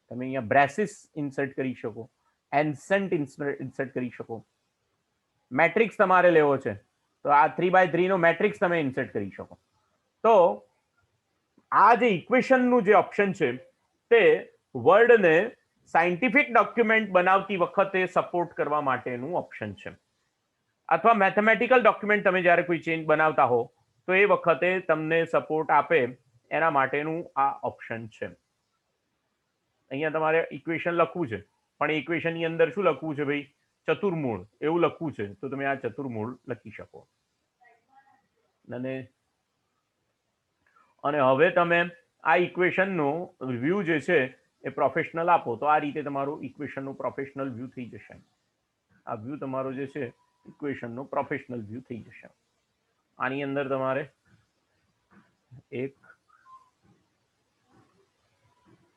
તમે અહીંયા બ્રેસિસ ઇન્સર્ટ કરી શકો, એન્સન્ટ ઇન્સર્ટ કરી શકો. મેટ્રિક્સ તમારે લેવો છે તો આ 3x3 નો મેટ્રિક્સ તમે ઇન્સર્ટ કરી શકો. તો આ જે ઇક્વેશનનું જે ઓપ્શન છે તે વર્ડને સાયન્ટિફિક ડોક્યુમેન્ટ બનાવતી વખતે સપોર્ટ કરવા માટેનું ઓપ્શન છે. અથવા મેથેમેટિકલ ડોક્યુમેન્ટ તમે જ્યારે કોઈ ચેન્જ બનાવતા હો તો એ વખતે તમને સપોર્ટ આપે એના માટેનું આ ઓપ્શન છે. અહીંયા તમારે ઇક્વેશન લખવું છે પણ ઇક્વેશનની અંદર શું લખવું છે ભાઈ, ચતુર્મૂળ એવું લખવું છે તો તમે આ ચતુર્મૂળ લખી શકો. અને હવે તમે આ ઇક્વેશનનો વ્યૂ જે છે એ પ્રોફેશનલ આપો તો આ રીતે તમારું ઇક્વેશનનું પ્રોફેશનલ વ્યૂ થઈ જશે. આ વ્યૂ તમારો જે છે ઇક્વેશનનો પ્રોફેશનલ વ્યૂ થઈ જશે. આની અંદર તમારે 1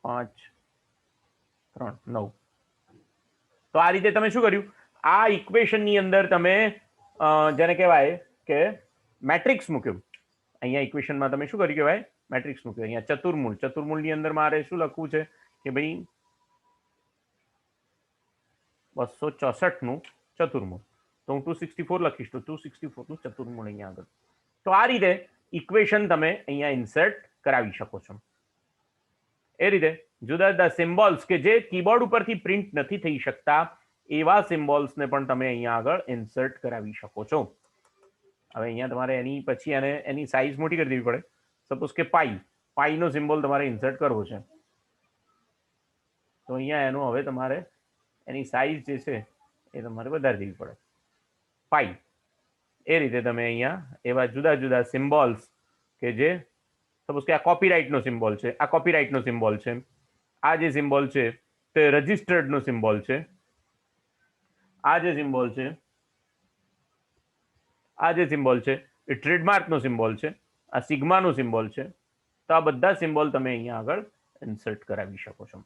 5 3 9, તો આ રીતે તમે શું કર્યું, આ ઇક્વેશનની અંદર તમે જેને કહેવાય કે મેટ્રિક્સ મૂક્યું. અહીંયા ઇક્વેશનમાં તમે શું કર્યું કહેવાય, મેટ્રિક્સ મૂક્યું. અહીંયા ચતુર્મૂળ, ચતુર્મૂળની અંદર મારે શું લખવું છે કે ભાઈ 264 નું ચતુર્મૂળ, તો હું 264 લખીશ તો 264 નું ચતુર્મૂળ અહીંયા આગળ. તો આ રીતે ઇક્વેશન તમે અહીંયા ઇન્સર્ટ કરાવી શકો છો. એ રીતે જુદા જુદા સિમ્બોલ્સ કે જે કીબોર્ડ ઉપરથી પ્રિન્ટ નથી થઈ શકતા એવા સિમ્બોલ્સને પણ તમે અહીંયા આગળ ઇન્સર્ટ કરાવી શકો છો. હવે અહીંયા તમારે એની પછી એની સાઈઝ મોટી કરી દેવી પડે. સપોઝ કે પાઈનો સિમ્બોલ તમારે ઇન્સર્ટ કરવો છે તો અહીંયા એનો હવે તમારે એની સાઈઝ જે છે એ તમારે વધારી દેવી પડે, પાઈ. એ રીતે તમે અહીંયા એવા જુદા જુદા સિમ્બોલ્સ કે જે સપોઝ કે આ કોપીરાઇટનો સિમ્બોલ છે, આ કોપીરાઇટનો સિમ્બોલ છે, આ જે સિમ્બોલ છે તે રજિસ્ટર્ડનો સિમ્બોલ છે, આ જે સિમ્બોલ છે એ ટ્રેડમાર્કનો સિમ્બોલ છે, આ સિગ્માનો સિમ્બોલ છે. તો આ બધા સિમ્બોલ તમે અહીંયા આગળ ઇન્સર્ટ કરાવી શકો છો.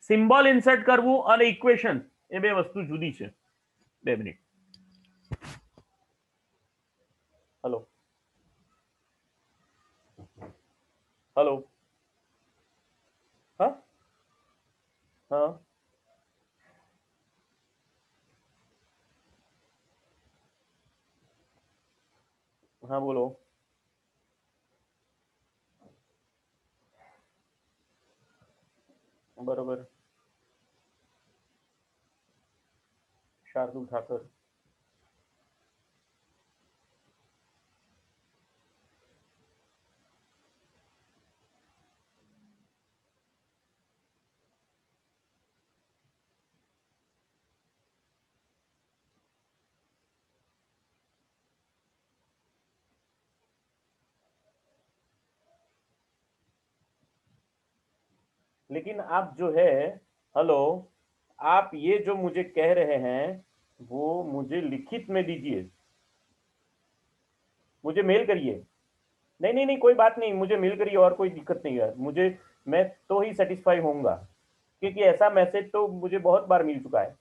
સિમ્બોલ ઇન્સર્ટ કરવું અને ઇક્વેશન એ બે વસ્તુ જુદી છે. 2 મિનિટ. હલો હલો, હા હા હા બોલો. બરોબર. શાર્દુલ ઠાકર. लेकिन आप जो है, हेलो, आप ये जो मुझे कह रहे हैं वो मुझे लिखित में दीजिए, मुझे मेल करिए। नहीं नहीं नहीं, कोई बात नहीं, मुझे मेल करिए, और कोई दिक्कत नहीं है मुझे, मैं तो ही सेटिस्फाई होऊंगा, क्योंकि ऐसा मैसेज तो मुझे बहुत बार मिल चुका है।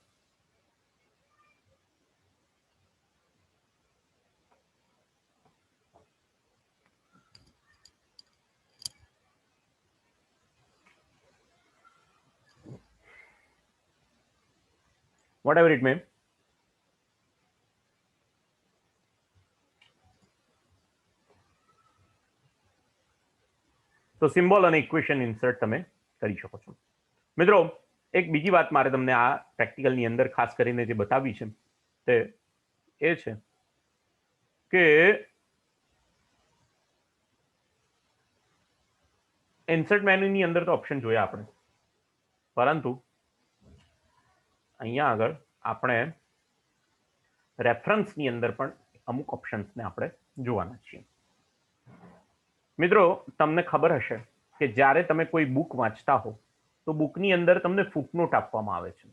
whatever it may. તો સિમ્બોલ અને ઇક્વેશન ઇન્સર્ટ તમે કરી શકો છો. મિત્રો એક બીજી વાત મારે તમને આ પ્રેક્ટિકલની અંદર ખાસ કરીને જે બતાવી છે તે એ છે કે ઇન્સર્ટ મેન્યુની અંદર તો ઓપ્શન જોયા આપણે, પરંતુ અહીંયા આગળ આપણે રેફરન્સની અંદર પણ અમુક ઓપ્શન્સને આપણે જોવાના છીએ. મિત્રો તમને ખબર હશે કે જ્યારે તમે કોઈ બુક વાંચતા હો તો બુકની અંદર તમને ફૂટનોટ આપવામાં આવે છે,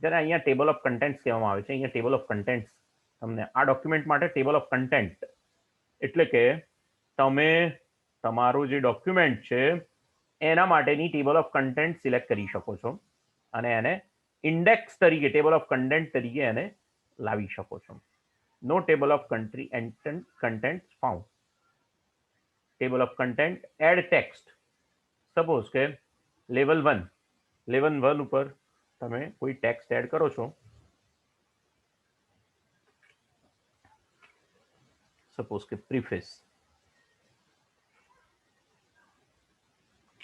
જ્યારે અહીંયા ટેબલ ઓફ કન્ટેન્ટ્સ કહેવામાં આવે છે. અહીંયા ટેબલ ઓફ કન્ટેન્ટ્સ તમને આ ડોક્યુમેન્ટ માટે ટેબલ ઓફ કન્ટેન્ટ એટલે કે તમે તમારો જે ડોક્યુમેન્ટ છે એના માટેની ટેબલ ઓફ કન્ટેન્ટ સિલેક્ટ કરી શકો છો અને એને ઇન્ડેક્સ તરીકે ટેબલ ઓફ કન્ટેન્ટ તરીકે એને લાવી શકો છો. No table of content found. Table of content add text. Suppose કે લેવલ 1 ઉપર તમે કોઈ ટેક્સ્ટ એડ કરો છો, સપોઝ કે પ્રીફેસ,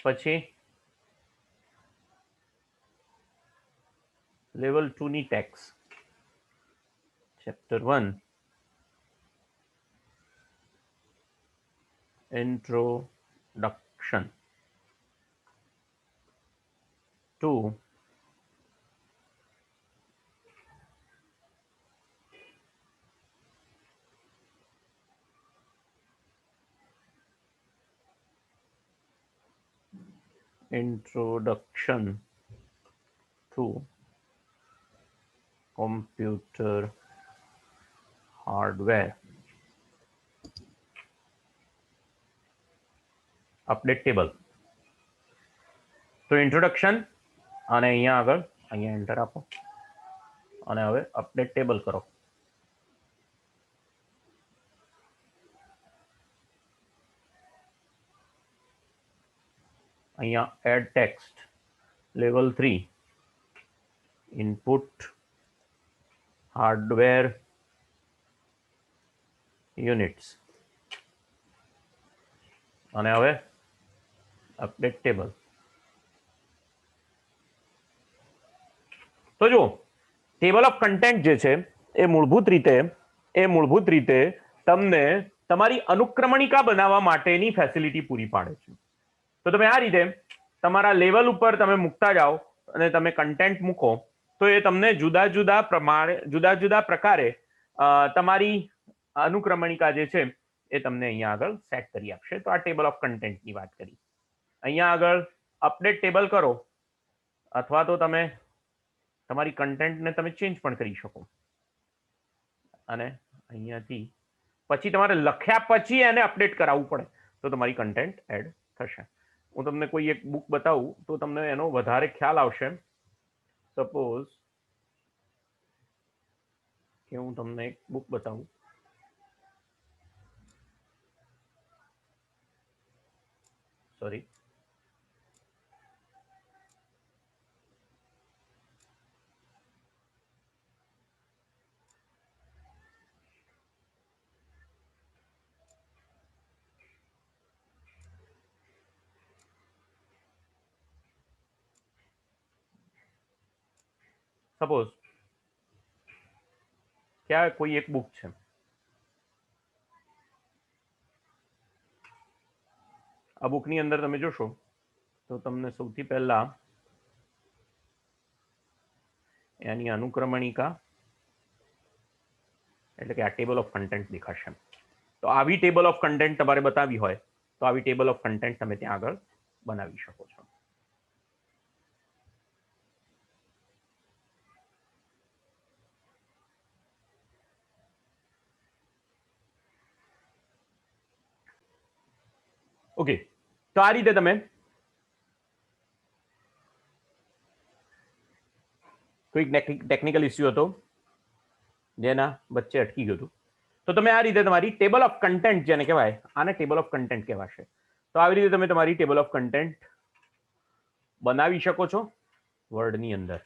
પછી લેવલ 2 ની text chapter 1 introduction to computer hardware. Update table. તો ઇન્ટ્રોડક્શન અને અહીંયા આગળ અહીંયા એન્ટર આપો અને હવે અપડેટ ટેબલ કરો. અહીંયા add text level 3 input hardware units અને હવે અપડેટ ટેબલ. તો જો ટેબલ ઓફ કન્ટેન્ટ જે છે એ મૂળભૂત રીતે તમને તમારી અનુક્રમણિકા બનાવવા માટેની ફેસિલિટી પૂરી પાડે છે. તો તમે આ રીતે તમારા લેવલ ઉપર તમે મૂકતા જાઓ અને તમે કન્ટેન્ટ મૂકો તો એ તમને જુદા જુદા પ્રકારે તમારી અનુક્રમણિકા જે છે એ તમને અહીંયા આગળ સેટ કરી આપશે. તો આ ટેબલ ઓફ કન્ટેન્ટની વાત કરી. અહીંયા આગળ અપડેટ ટેબલ કરો અથવા તો તમે તમારી કન્ટેન્ટને તમે ચેન્જ પણ કરી શકો અને અહીંયાથી પછી તમારે લખ્યા પછી એને અપડેટ કરાવવું પડે તો તમારી કન્ટેન્ટ એડ થશે. હું તમને કોઈ એક બુક બતાવું તો તમને એનો વધારે ખ્યાલ આવશે. સપોઝ કે હું તમને એક બુક બતાવું. સોરી, સપોઝ કે આ કોઈ એક બુક છે. આ બુકની અંદર તમે જોશો તો તમને સૌથી પહેલા એની અનુક્રમણિકા એટલે કે આ ટેબલ ઓફ કન્ટેન્ટ દેખાશે. તો આવી ટેબલ ઓફ કન્ટેન્ટ તમારે બતાવી હોય તો આવી ટેબલ ઓફ કન્ટેન્ટ તમે ત્યાં આગળ બનાવી શકો છો. ઓકે, તો આ રીતે તમે કોઈક ટેકનિકલ ઇસ્યુ હતો જેના વચ્ચે અટકી ગયું હતું, તો તમે આ રીતે તમારી ટેબલ ઓફ કન્ટેન્ટ જેને કહેવાય, આને ટેબલ ઓફ કન્ટેન્ટ કહેવાશે. તો આવી રીતે તમે તમારી ટેબલ ઓફ કન્ટેન્ટ બનાવી શકો છો વર્ડની અંદર.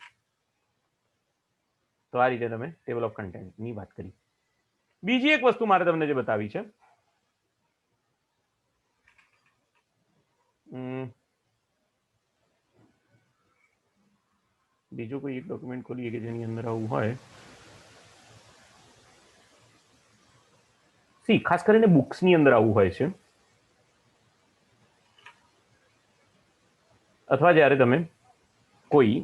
તો આ રીતે તમે ટેબલ ઓફ કન્ટેન્ટની વાત કરી. બીજી એક વસ્તુ મારે તમને જે બતાવી છે, બીજું કોઈ એક ડોક્યુમેન્ટ ખોલીએ કે જેની અંદર આવું હોય. ખાસ કરીને બુક્સની અંદર આવું હોય છે, અથવા જ્યારે તમે કોઈ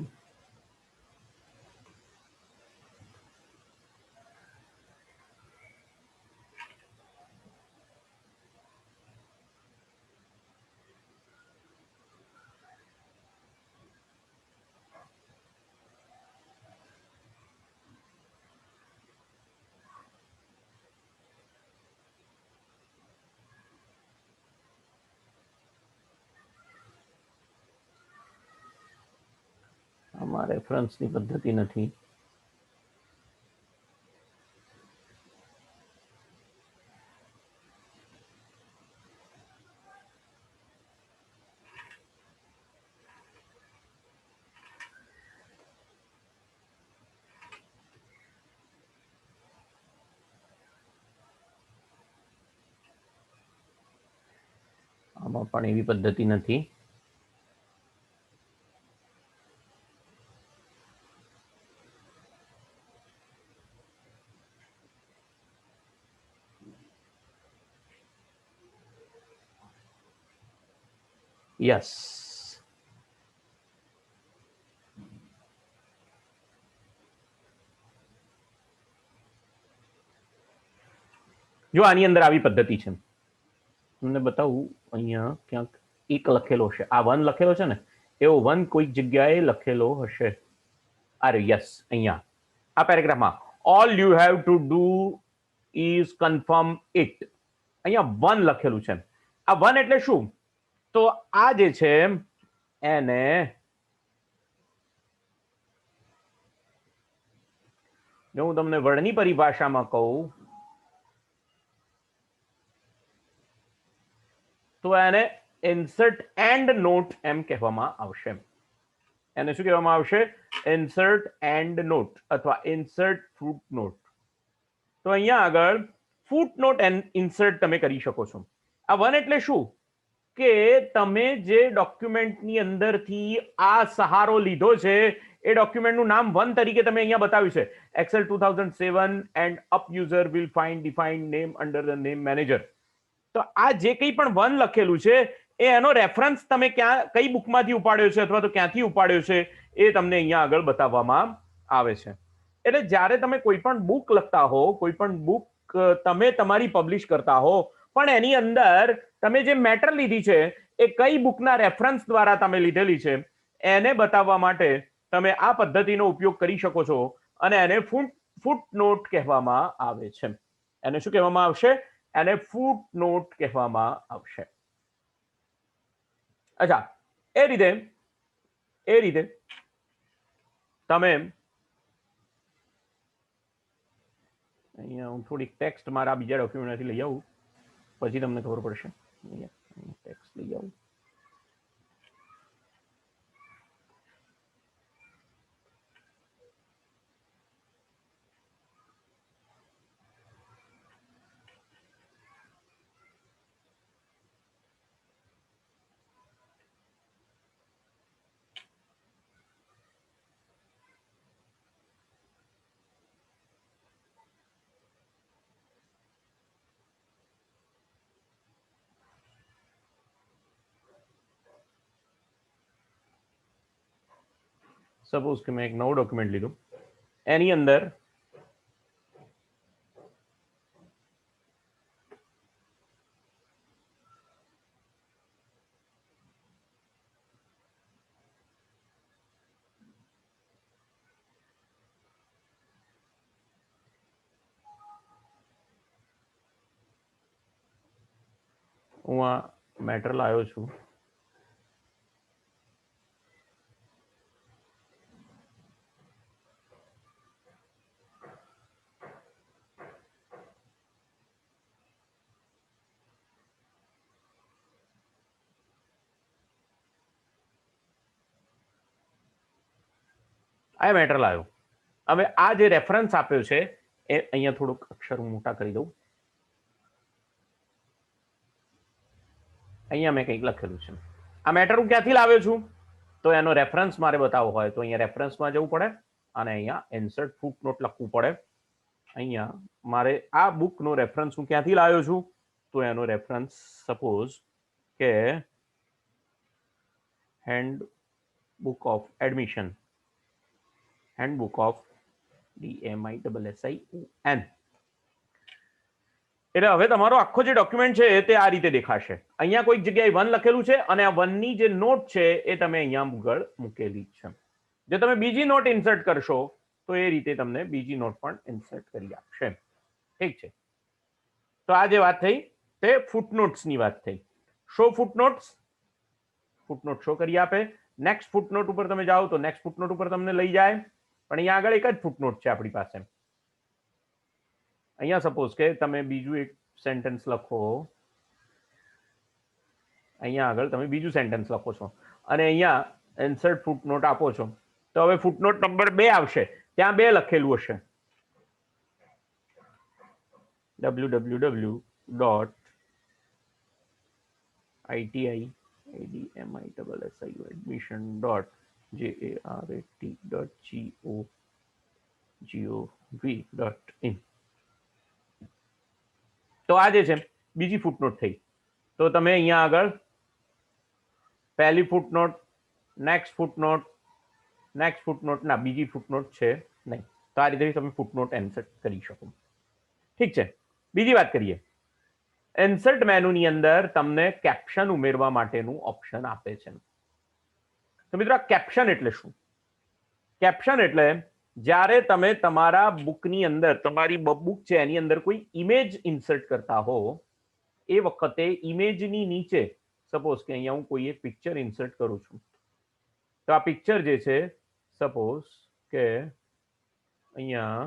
આમાં રેફરન્સની પદ્ધતિ નથી. આમાં પણ એવી પદ્ધતિ નથી. યસ, જો આની અંદર આવી પદ્ધતિ છે, તમને બતાવું. અહીંયા ક્યાંક એક લખેલો છે, આ વન લખેલો છે ને, એવો વન કોઈક જગ્યાએ લખેલો હશે. અરે યસ, અહીંયા આ પેરેગ્રાફમાં all you have to do is confirm it, અહીંયા વન લખેલું છે. આ વન એટલે શું? તો આ જે છે એને જો હું તમને વર્ડની પરિભાષામાં કહું તો એને ઇન્સર્ટ એન્ડ નોટ એમ કહેવામાં આવશે. એને શું કહેવામાં આવશે? ઇન્સર્ટ એન્ડ નોટ અથવા ઇન્સર્ટ ફૂટ નોટ. તો અહીંયા આગળ ફૂટ નોટ ઇન્સર્ટ તમે કરી શકો છો. આ વન એટલે શું કે તમે જે ડોક્યુમેન્ટની અંદરથી આ સહારો લીધો છે એ ડોક્યુમેન્ટનું નામ વન તરીકે તમે અહીંયા બતાવ્યું છે. Excel 2007 and up user will find defined name under the name manager. તો આ જે કંઈ પણ વન લખેલું છે એ એનો રેફરન્સ તમે ક્યાં કઈ બુકમાંથી ઉપાડ્યો છે અથવા તો ક્યાંથી ઉપાડ્યો છે એ તમને અહીંયા આગળ બતાવવામાં આવે છે. એટલે જ્યારે તમે કોઈ પણ બુક લખતા હો, કોઈ પણ બુક તમે તમારી પબ્લિશ કરતા હો, પણ એની અંદર તમે જે મેટર લીધી છે એ કઈ બુકના રેફરન્સ દ્વારા તમે લીધેલી છે એને બતાવવા માટે તમે આ પદ્ધતિનો ઉપયોગ કરી શકો છો અને એને ફૂટ નોટ કહેવામાં આવે છે. એને શું કહેવામાં આવશે? એને ફૂટ નોટ કહેવામાં આવશે. અચ્છા, એ રીતે તમે અહીંયા હું થોડીક ટેક્સ્ટ મારા બીજા ડોક્યુમેન્ટથી લઈ આવું, પછી તમને ખબર પડશે. ટેક્સ્ટ લઈ આવું. સપોઝ કે મેં એક નવો ડોક્યુમેન્ટ લીધું, એની અંદર હું આ મેટર લાવ્યો છું. આ મેટર લાવ્યો. હવે આ જે રેફરન્સ આપ્યો છે એ અહીંયા થોડુંક અક્ષર મોટા કરી દઉં. અહીંયા મેં કંઈક લખેલું છે. આ મેટર હું ક્યાંથી લાવ્યો છું? તો એનો રેફરન્સ મારે બતાવવો હોય તો અહીંયા રેફરન્સમાં જવું પડે અને અહીંયા ઇન્સર્ટ ફૂટનોટ લખવું પડે. અહીંયા મારે આ બુકનો રેફરન્સ હું ક્યાંથી લાવ્યો છું? તો એનો રેફરન્સ સપોઝ કે handbook of admission, handbook of DMISSION. એટલે હવે તમારો આખો જે ડોક્યુમેન્ટ છે તે આ રીતે દેખાશે. અહીંયા કોઈક જગ્યાએ 1 લખેલું છે અને આ 1 ની જે નોટ છે એ તમે અહીંયા આગળ મૂકેલી છે. જો તમે બીજી નોટ ઇન્સર્ટ કરશો તો એ રીતે તમને બીજી નોટ પણ ઇન્સર્ટ કરી આપશે. ઠીક છે. તો આ જે વાત થઈ તે ફૂટનોટ્સની વાત થઈ. શો ફૂટનોટ્સ, ફૂટનોટ શો કરી આપે. નેક્સ્ટ ફૂટનોટ ઉપર તમે જાઓ તો નેક્સ્ટ ફૂટનોટ ઉપર તમને લઈ જાય, પણ અહીંયા આગળ એક જ ફૂટનોટ છે આપણી પાસે. અહીંયા સપોઝ કે તમે બીજું એક સેન્ટેન્સ લખો, અહીંયા આગળ તમે બીજું સેન્ટેન્સ લખો છો અને અહીંયા ઇન્સર્ટ ફૂટનોટ આપો છો, તો હવે ફૂટનોટ નંબર 2 આવશે. ત્યાં 2 લખેલું હશે, www.ITIADMISSION.gov.in. તો આ જે છે બીજી ફૂટનોટ થઈ. તો તમે અહીંયા આગળ પહેલી footnote, next footnote, next footnote ના બીજી ફૂટનોટ છે નહીં. તો આ રીતે તમે ફૂટનોટ ઇન્સર્ટ કરી શકો. ઠીક છે. બીજી વાત કરીએ. ઇન્સર્ટ મેનુની અંદર તમને કેપ્શન ઉમેરવા માટેનું ઓપ્શન આપે છે. તો મિત્રો આ કેપ્શન એટલે શું? કેપ્શન એટલે જ્યારે તમે તમારા બુકની અંદર, તમારી બુક છે એની અંદર કોઈ ઇમેજ ઇન્સર્ટ કરતા હો એ વખતે ઇમેજની નીચે સપોઝ કે અહીંયા હું કોઈ એક પિક્ચર ઇન્સર્ટ કરું છું, તો આ પિક્ચર જે છે સપોઝ કે અહીંયા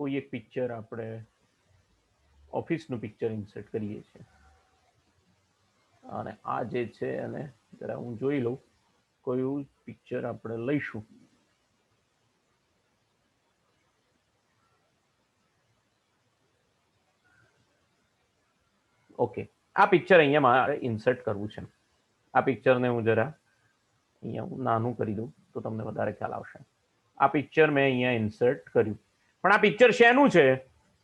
કોઈ એક પિક્ચર આપણે ઓફિસનું પિક્ચર ઇન્સર્ટ કરીએ છીએ અને આ જે છે અને જરા હું જોઈ લઉં કયું પિક્ચર આપણે લઈશું. ઓકે, આ પિક્ચર અહીંયા મારે ઇન્સર્ટ કરવું છે. આ પિક્ચરને હું જરા અહીંયા હું નાનું કરી દઉં તો તમને વધારે ખ્યાલ આવશે. આ પિક્ચર મેં અહીંયા ઇન્સર્ટ કર્યું, પણ આ પિક્ચર શેનું છે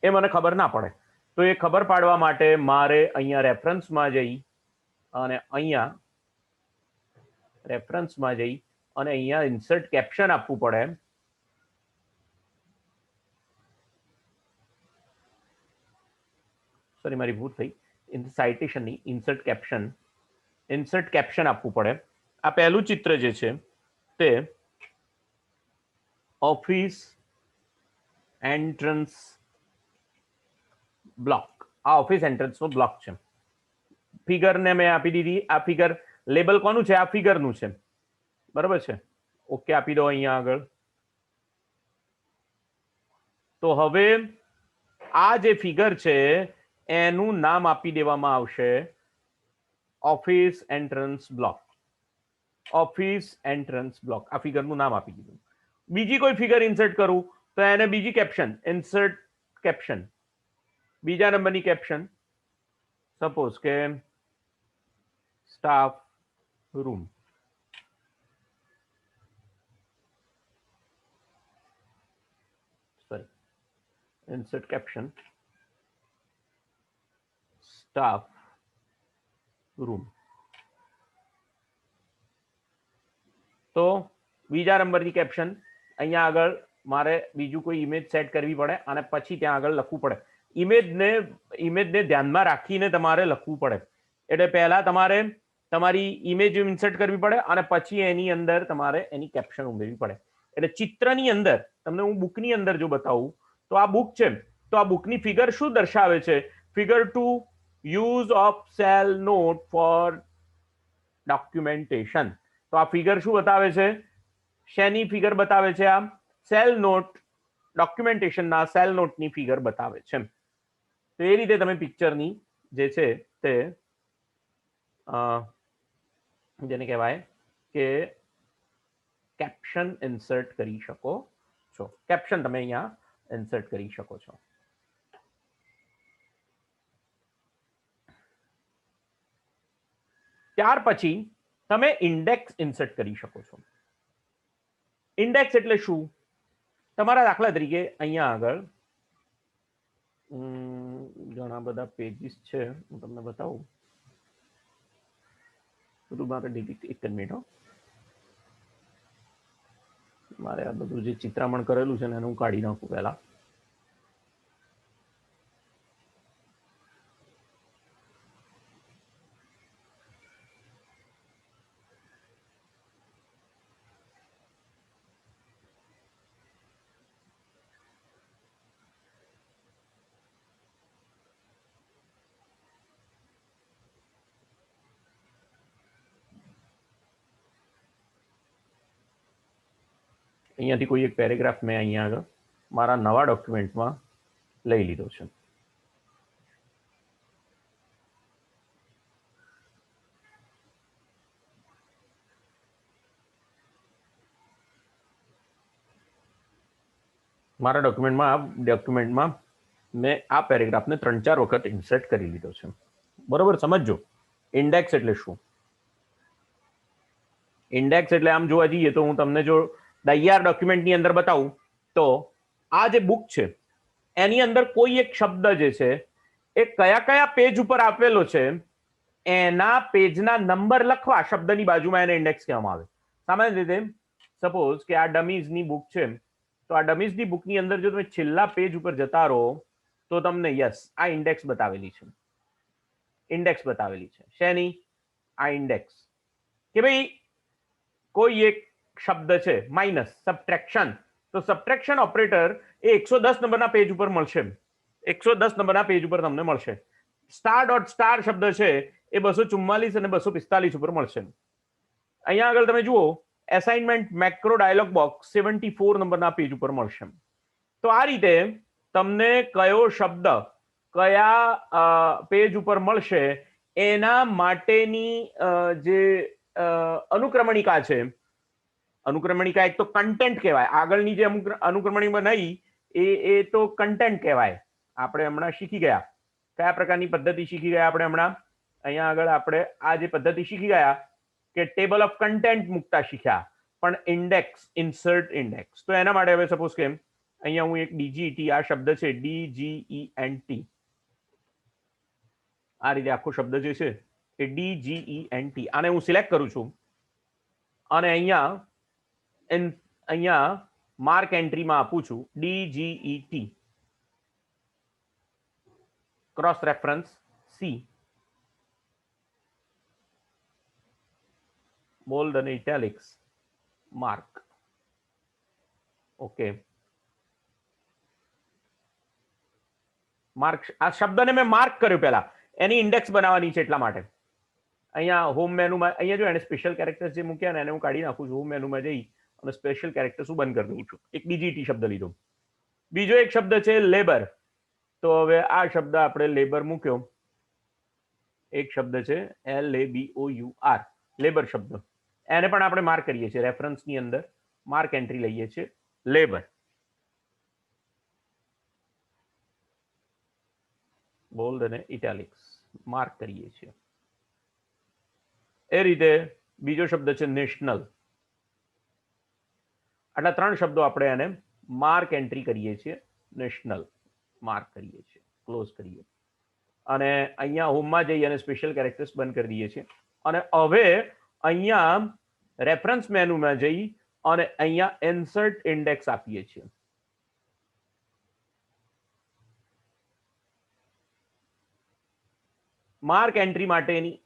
એ મને ખબર ના પડે. તો એ ખબર પાડવા માટે મારે અહીંયા રેફરન્સમાં જઈ અને અહીંયા રેફરન્સમાં જઈ અને અહીંયા ઇન્સર્ટ કેપ્શન આપવું પડે. સોરી, મારી ભૂલ થઈ. સાઇટેશનની ઇન્સર્ટ કેપ્શન આપવું પડે. આ પહેલું ચિત્ર જે છે તે ઓફિસ એન્ટ્રન્સ બ્લોક, આ ઓફિસ એન્ટ્રન્સનો બ્લોક છે. ફિગરને મેં આપી દીધી. આ ફિગર લેબલ કોનું છે? આ ફિગરનું છે, બરાબર છે. ઓકે આપી દો અહીંયા આગળ. તો હવે આ જે ફિગર છે એનું નામ આપી દેવામાં આવશે office entrance block. Office entrance block, આ ફિગરનું નામ આપી દીધું. બીજી કોઈ ફિગર ઇન્સર્ટ કરું તો એને બીજી કેપ્શન, ઇન્સર્ટ કેપ્શન, બીજા નંબરની કેપ્શન સપોઝ કે staff room. Sorry, insert caption staff room. તો બીજા નંબરની કેપ્શન અહીંયા આગળ મારે બીજું કોઈ ઇમેજ સેટ કરવી પડે અને પછી ત્યાં આગળ લખવું પડે. ઇમેજને ધ્યાનમાં રાખીને તમારે લખવું પડે. એટલે પહેલા તમારે તમારી ઇમેજ ઇન્સર્ટ કરવી પડે અને પછી એની અંદર તમારે એની કેપ્શન ઉમેરવી પડે. એટલે ચિત્રની અંદર તમને હું બુકની અંદર જો બતાવું તો આ બુક છે, તો આ બુકની ફિગર શું દર્શાવે છે? Figure 2, use of cell note for documentation. તો આ ફિગર શું બતાવે છે? શેની ફિગર બતાવે છે? આ સેલ નોટ, ડોક્યુમેન્ટેશનના સેલ નોટની ફિગર બતાવે છે. તો એ રીતે તમે પિક્ચરની જે છે તે જેને કહેવાય કે કેપ્શન ઇન્સર્ટ કરી શકો છો. કેપ્શન તમે અહીંયા ઇન્સર્ટ કરી શકો છો. ત્યાર પછી તમે ઇન્ડેક્સ ઇન્સર્ટ કરી શકો છો. ઇન્ડેક્સ એટલે શું? તમારા દાખલા તરીકે અહીંયા આગળ ઘણા બધા પેજીસ છે, હું તમને બતાવું. બધું મારે ડિલીટ, એક જ મિનિટ. મારે આ બધું જે ચિત્રામણ કરેલું છે ને એને હું કાઢી નાખું પહેલા. અહીંયાથી કોઈ એક પેરેગ્રાફ મેં અહીંયા આગળ મારા નવા ડોક્યુમેન્ટમાં લઈ લીધો છે. મારા ડોક્યુમેન્ટમાં મેં આ પેરેગ્રાફને 3-4 વખત ઇન્સર્ટ કરી લીધો છે. બરોબર, સમજો ઇન્ડેક્સ એટલે શું. ઇન્ડેક્સ એટલે આમ જોવા જઈએ તો હું તમને જો તૈયાર ડોક્યુમેન્ટની અંદર બતાવું તો આ જે બુક છે એની અંદર કોઈ એક શબ્દ જે છે એ કયા કયા પેજ ઉપર આપેલો છે એના પેજના નંબર લખવા શબ્દની બાજુમાં એને ઇન્ડેક્સ કહેવામાં આવે. સામાન્ય રીતે સપોઝ કે આ ડમીઝની બુક છે, તો આ ડમીઝની બુકની અંદર જો તમે છેલ્લા પેજ ઉપર જતા રહો તો તમને યસ આ ઇન્ડેક્સ બતાવેલી છે. ઇન્ડેક્સ બતાવેલી છે. શેની? આ ઇન્ડેક્સ. કે ભાઈ કોઈ એક શબ્દ છે માઇનસ, સબટ્રેક્શન, તો સબટ્રેક્શન ઓપરેટર એ 110 નંબરના પેજ ઉપર મળશે. 110 નંબરના પેજ ઉપર તમને મળશે. સ્ટાર ડોટ સ્ટાર શબ્દ છે એ 244 અને 245 ઉપર મળશે. અહીંયા આગળ તમે જુઓ એસાઇનમેન્ટ મેક્રો ડાયલોગ બોક્સ 74 નંબરના પેજ ઉપર મળશે. તો આ રીતે તમને કયો શબ્દ કયા પેજ ઉપર મળશે એના માટેની જે અનુક્રમણિકા છે, અનુક્રમણિકા એક તો કન્ટેન્ટ કહેવાય. આગળની જે અમુક અનુક્રમણિકા નહીં એ તો કન્ટેન્ટ કહેવાય. આપણે હમણાં શીખી ગયા કયા પ્રકારની પદ્ધતિ શીખી ગયા આપણે હમણાં. અહીંયા આગળ આપણે આ જે પદ્ધતિ શીખી ગયા કે ટેબલ ઓફ કન્ટેન્ટ મૂકતા શીખ્યા, પણ ઇન્ડેક્સ, ઇન્સર્ટ ઇન્ડેક્સ. તો એના માટે હવે સપોઝ કે અહીંયા હું એક ડીજીટી, આ શબ્દ છે DGENT, આ રીતે આખો શબ્દ જે છે એ DGENT, આને હું સિલેક્ટ કરું છું અને અહીંયા માર્ક એન્ટ્રીમાં આપું છું DGET cross reference C, bold અને ઇટાલિક્સ માર્ક. ઓકે, માર્ક, આ શબ્દને મેં માર્ક કર્યો પહેલા, એની ઇન્ડેક્સ બનાવવાની છે એટલા માટે. અહીંયા હોમ મેનુમાં અહીંયા જો એને સ્પેશિયલ કેરેક્ટર્સ જે મૂક્યા ને એને હું કાઢી નાખું છું. હોમ મેનુમાં જઈ અને સ્પેશિયલ કેરેક્ટર્સ હું બંધ કરી દઉં છું. એક ડીજીટી શબ્દ લીધો. બીજો એક શબ્દ છે લેબર, તો હવે આ શબ્દ આપણે લેબર મૂક્યો. એક શબ્દ છે LABOUR, લેબર શબ્દ, એને પણ આપણે માર્ક કરીએ છીએ. રેફરન્સની અંદર માર્ક એન્ટ્રી લઈએ છીએ લેબર, બોલ્ડ અને ઇટાલિક્સ માર્ક કરીએ છીએ. એ રીતે બીજો શબ્દ છે નેશનલ. આટલા 3 શબ્દો આપણે એને માર્ક એન્ટ્રી કરીએ છીએ. નેશનલ માર્ક કરીએ છીએ, ક્લોઝ કરીએ અને અહીંયા હોમમાં જઈ અને સ્પેશિયલ કેરેક્ટર્સ બંધ કરી દઈએ છીએ. અને હવે અહીંયા રેફરન્સ મેનુમાં જઈ અને અહીંયા ઇન્સર્ટ ઇન્ડેક્સ આપીએ છીએ. માર્ક એન્ટ્રી માટેની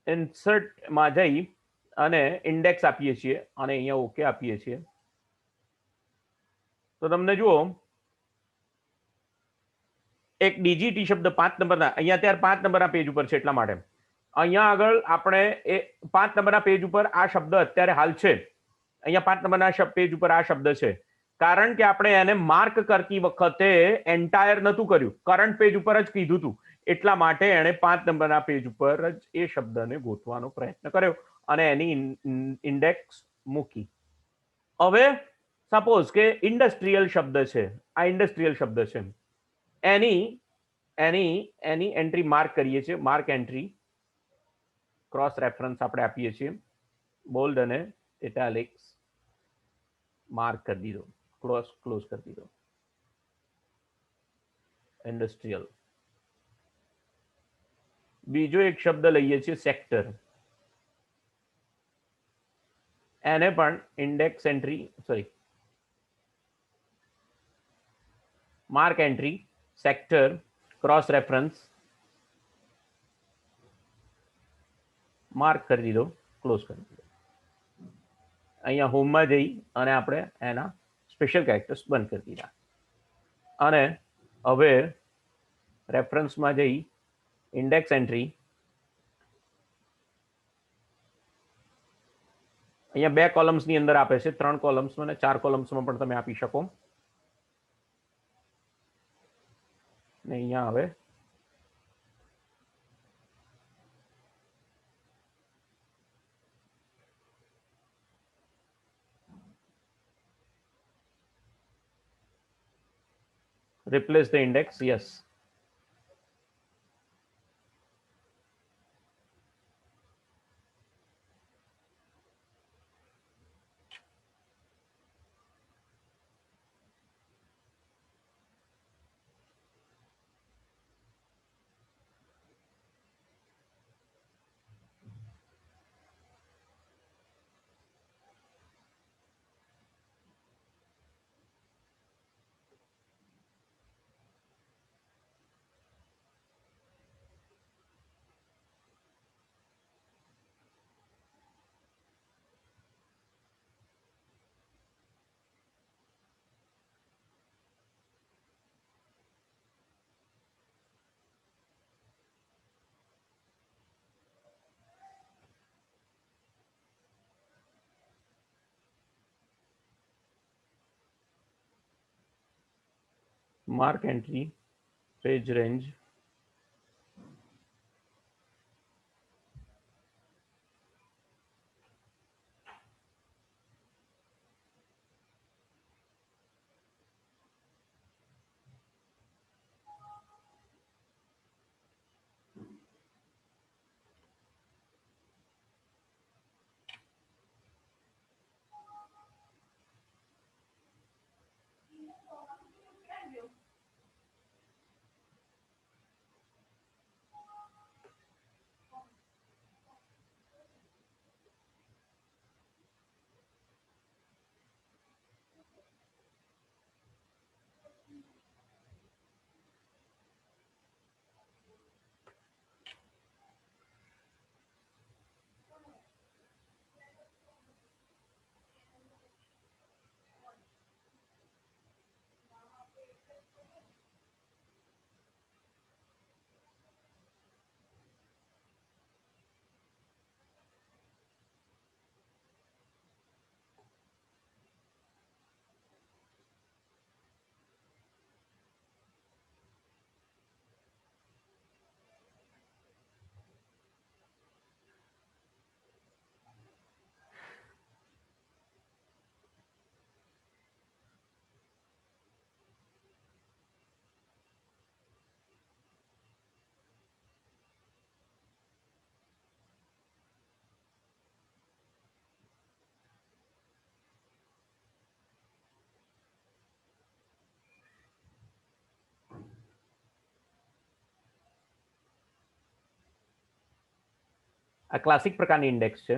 ઇન્સર્ટમાં જઈ અને ઇન્ડેક્સ આપીએ છીએ અને અહીંયા ઓકે આપીએ છીએ. તો તમને જુઓ એક ડીજીટી શબ્દ 5 નંબરના, અહીંયા અત્યારે 5 નંબરના પેજ ઉપર છે એટલા માટે અહીંયા આગળ આપણે એ 5 નંબરના પેજ ઉપર આ શબ્દ અત્યારે હાલ છે, અહીંયા 5 નંબરના પેજ ઉપર આ શબ્દ છે, કારણ કે આપણે એને માર્ક કરતી વખતે એન્ટાયર નતું કર્યું, કરંટ પેજ ઉપર જ કીધું હતું, એટલા માટે એણે 5 નંબરના પેજ ઉપર જ એ શબ્દને ગોતવાનો પ્રયત્ન કર્યો અને એની ઇન્ડેક્સ મૂકી. હવે સપોઝ કે ઇન્ડસ્ટ્રીયલ શબ્દ છે, આ ઇન્ડસ્ટ્રીયલ શબ્દ છે, એની એની એની એન્ટ્રી માર્ક કરીએ છીએ, માર્ક એન્ટ્રી ક્રોસ રેફરન્સ આપણે આપીએ છીએ, બોલ્ડ અને ઇટાલિક્સ માર્ક કરી દીધો, ક્લોઝ કરી દીધો, ઇન્ડસ્ટ્રીયલ. બીજો એક શબ્દ લઈએ છીએ સેક્ટર, એને પણ index entry sorry mark entry sector cross reference mark કરી દીધો, ક્લોઝ કરી દીધો. અહીંયા હોમમાં જઈ અને આપણે એના સ્પેશિયલ કેરેક્ટર્સ બંધ કરી દીધા અને હવે રેફરન્સમાં જઈ ઇન્ડેક્સ એન્ટ્રી, અહીંયા 2 કોલમ્સની અંદર આપે છે, 3 કોલમ્સમાં અને 4 કોલમ્સમાં પણ તમે આપી શકો. ને અહીંયા હવે replace the index, yes. Mark entry, page range, આ ક્લાસિક પ્રકારની ઇન્ડેક્સ છે.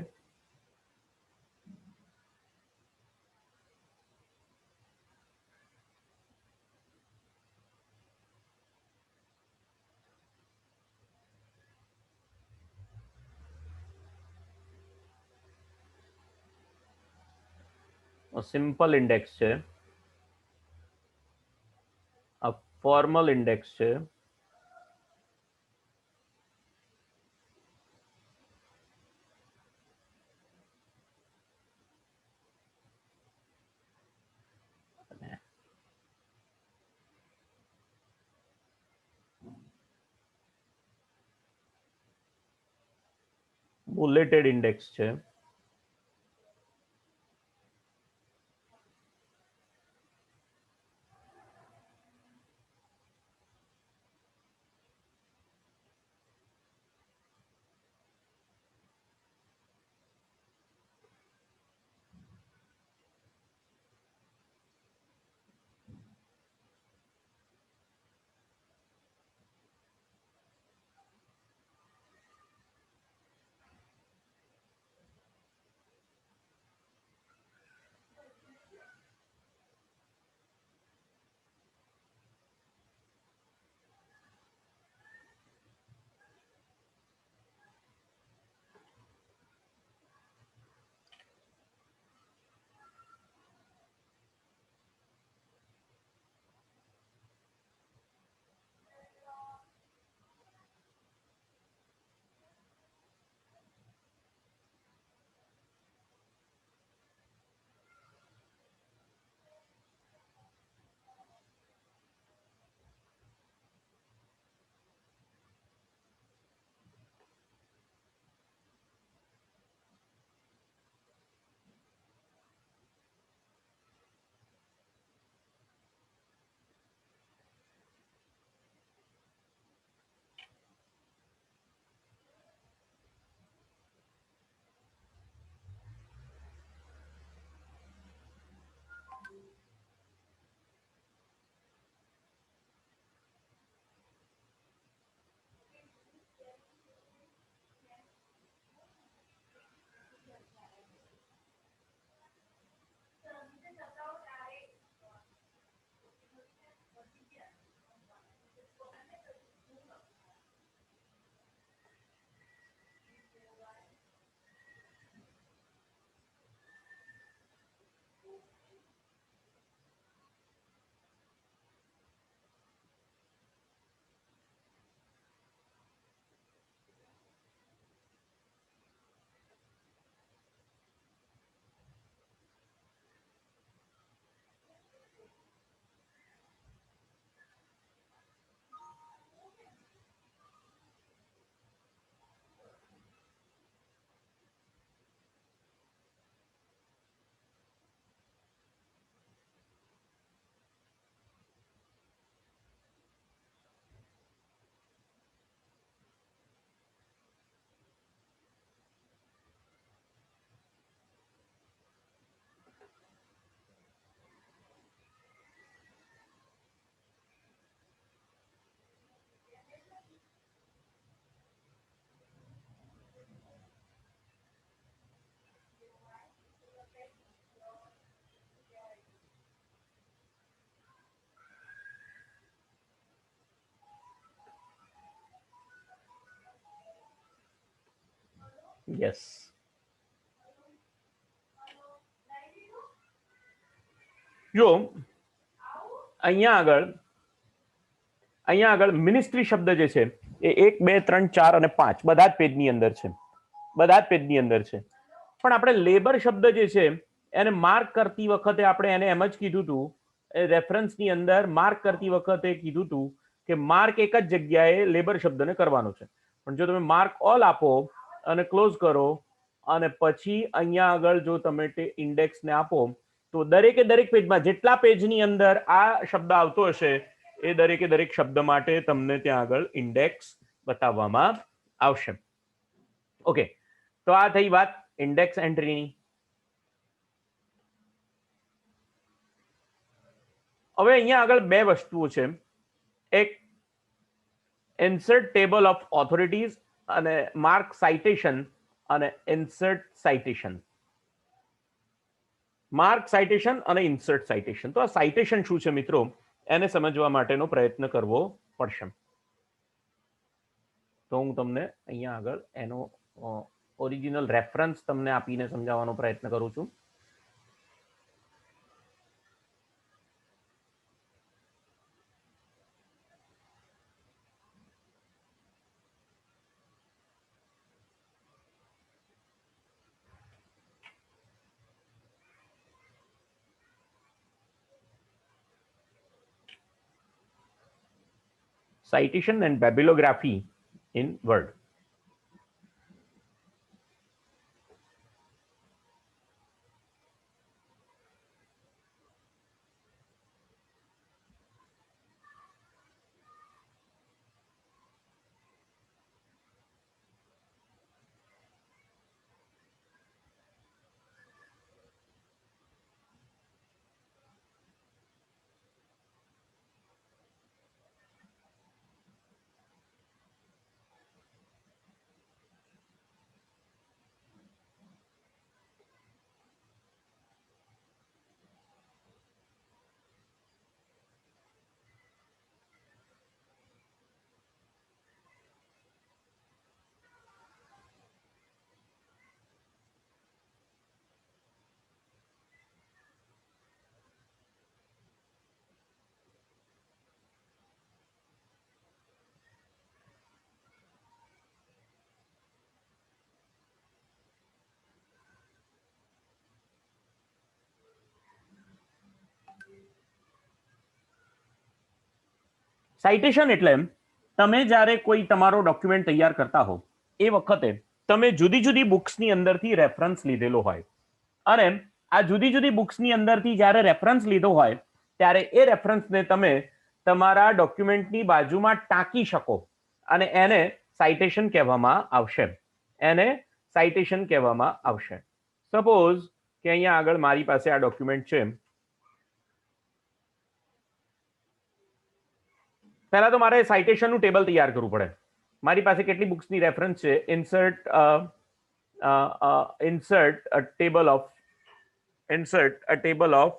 સિમ્પલ ઇન્ડેક્સ છે, આ ફોર્મલ ઇન્ડેક્સ છે, બુલેટેડ ઇન્ડેક્સ છે. યસ. જો અહીંયા આગળ મિનિસ્ટ્રી શબ્દ જે છે એ 1 2 3 4 અને 5 બધા જ પેજની અંદર છે. બધા જ પેજની અંદર છે. પણ આપણે લેબર શબ્દ જે છે એને માર્ક કરતી વખતે આપણે એને એમ જ કીધું હતું, રેફરન્સની અંદર માર્ક કરતી વખતે કીધું હતું કે માર્ક એક જ જગ્યાએ લેબર શબ્દને કરવાનો છે. પણ જો તમે માર્ક ઓલ આપો અને ક્લોઝ કરો અને પછી અહીંયા આગળ જો તમે ઇન્ડેક્સને આપો તો દરેકે દરેક પેજમાં જેટલા પેજની અંદર આ શબ્દ આવતો હશે એ દરેકે દરેક શબ્દ માટે તમને ત્યાં આગળ ઇન્ડેક્સ બતાવવામાં આવશે. ઓકે, તો આ થઈ વાત ઇન્ડેક્સ એન્ટ્રીની. હવે અહીંયા આગળ બે વસ્તુઓ છે. એક ઇન્સર્ટ ટેબલ ઓફ ઓથોરિટીઝ અને માર્ક સાઇટેશન અને ઇન્સર્ટ સાઇટેશન. માર્ક સાઇટેશન અને ઇન્સર્ટ સાઇટેશન. તો આ સાઇટેશન શું છે મિત્રો એને સમજવા માટેનો પ્રયત્ન કરવો પડશે. તો હું તમને અહીંયા આગળ એનો ઓરિજિનલ રેફરન્સ તમને આપીને સમજાવવાનો પ્રયત્ન કરું છું. Citation and bibliography in Word. Citation એટલે તમે જ્યારે કોઈ તમારો ડોક્યુમેન્ટ તૈયાર કરતા હો એ વખતે તમે જુદી જુદી બુક્સની અંદરથી રેફરન્સ લીધેલો હોય અને આ જુદી જુદી બુક્સની અંદરથી જ્યારે રેફરન્સ લીધો હોય ત્યારે એ રેફરન્સને તમે તમારા ડોક્યુમેન્ટની બાજુમાં ટાંકી શકો અને એને સાઇટેશન કહેવામાં આવશે. એને સાઇટેશન કહેવામાં આવશે. સપોઝ કે અહીંયા આગળ મારી પાસે આ ડોક્યુમેન્ટ છે. પહેલા તો મારે સાઇટેશનનું ટેબલ તૈયાર કરવું પડે. મારી પાસે કેટલી બુક્સની રેફરન્સ છે. Insert a table of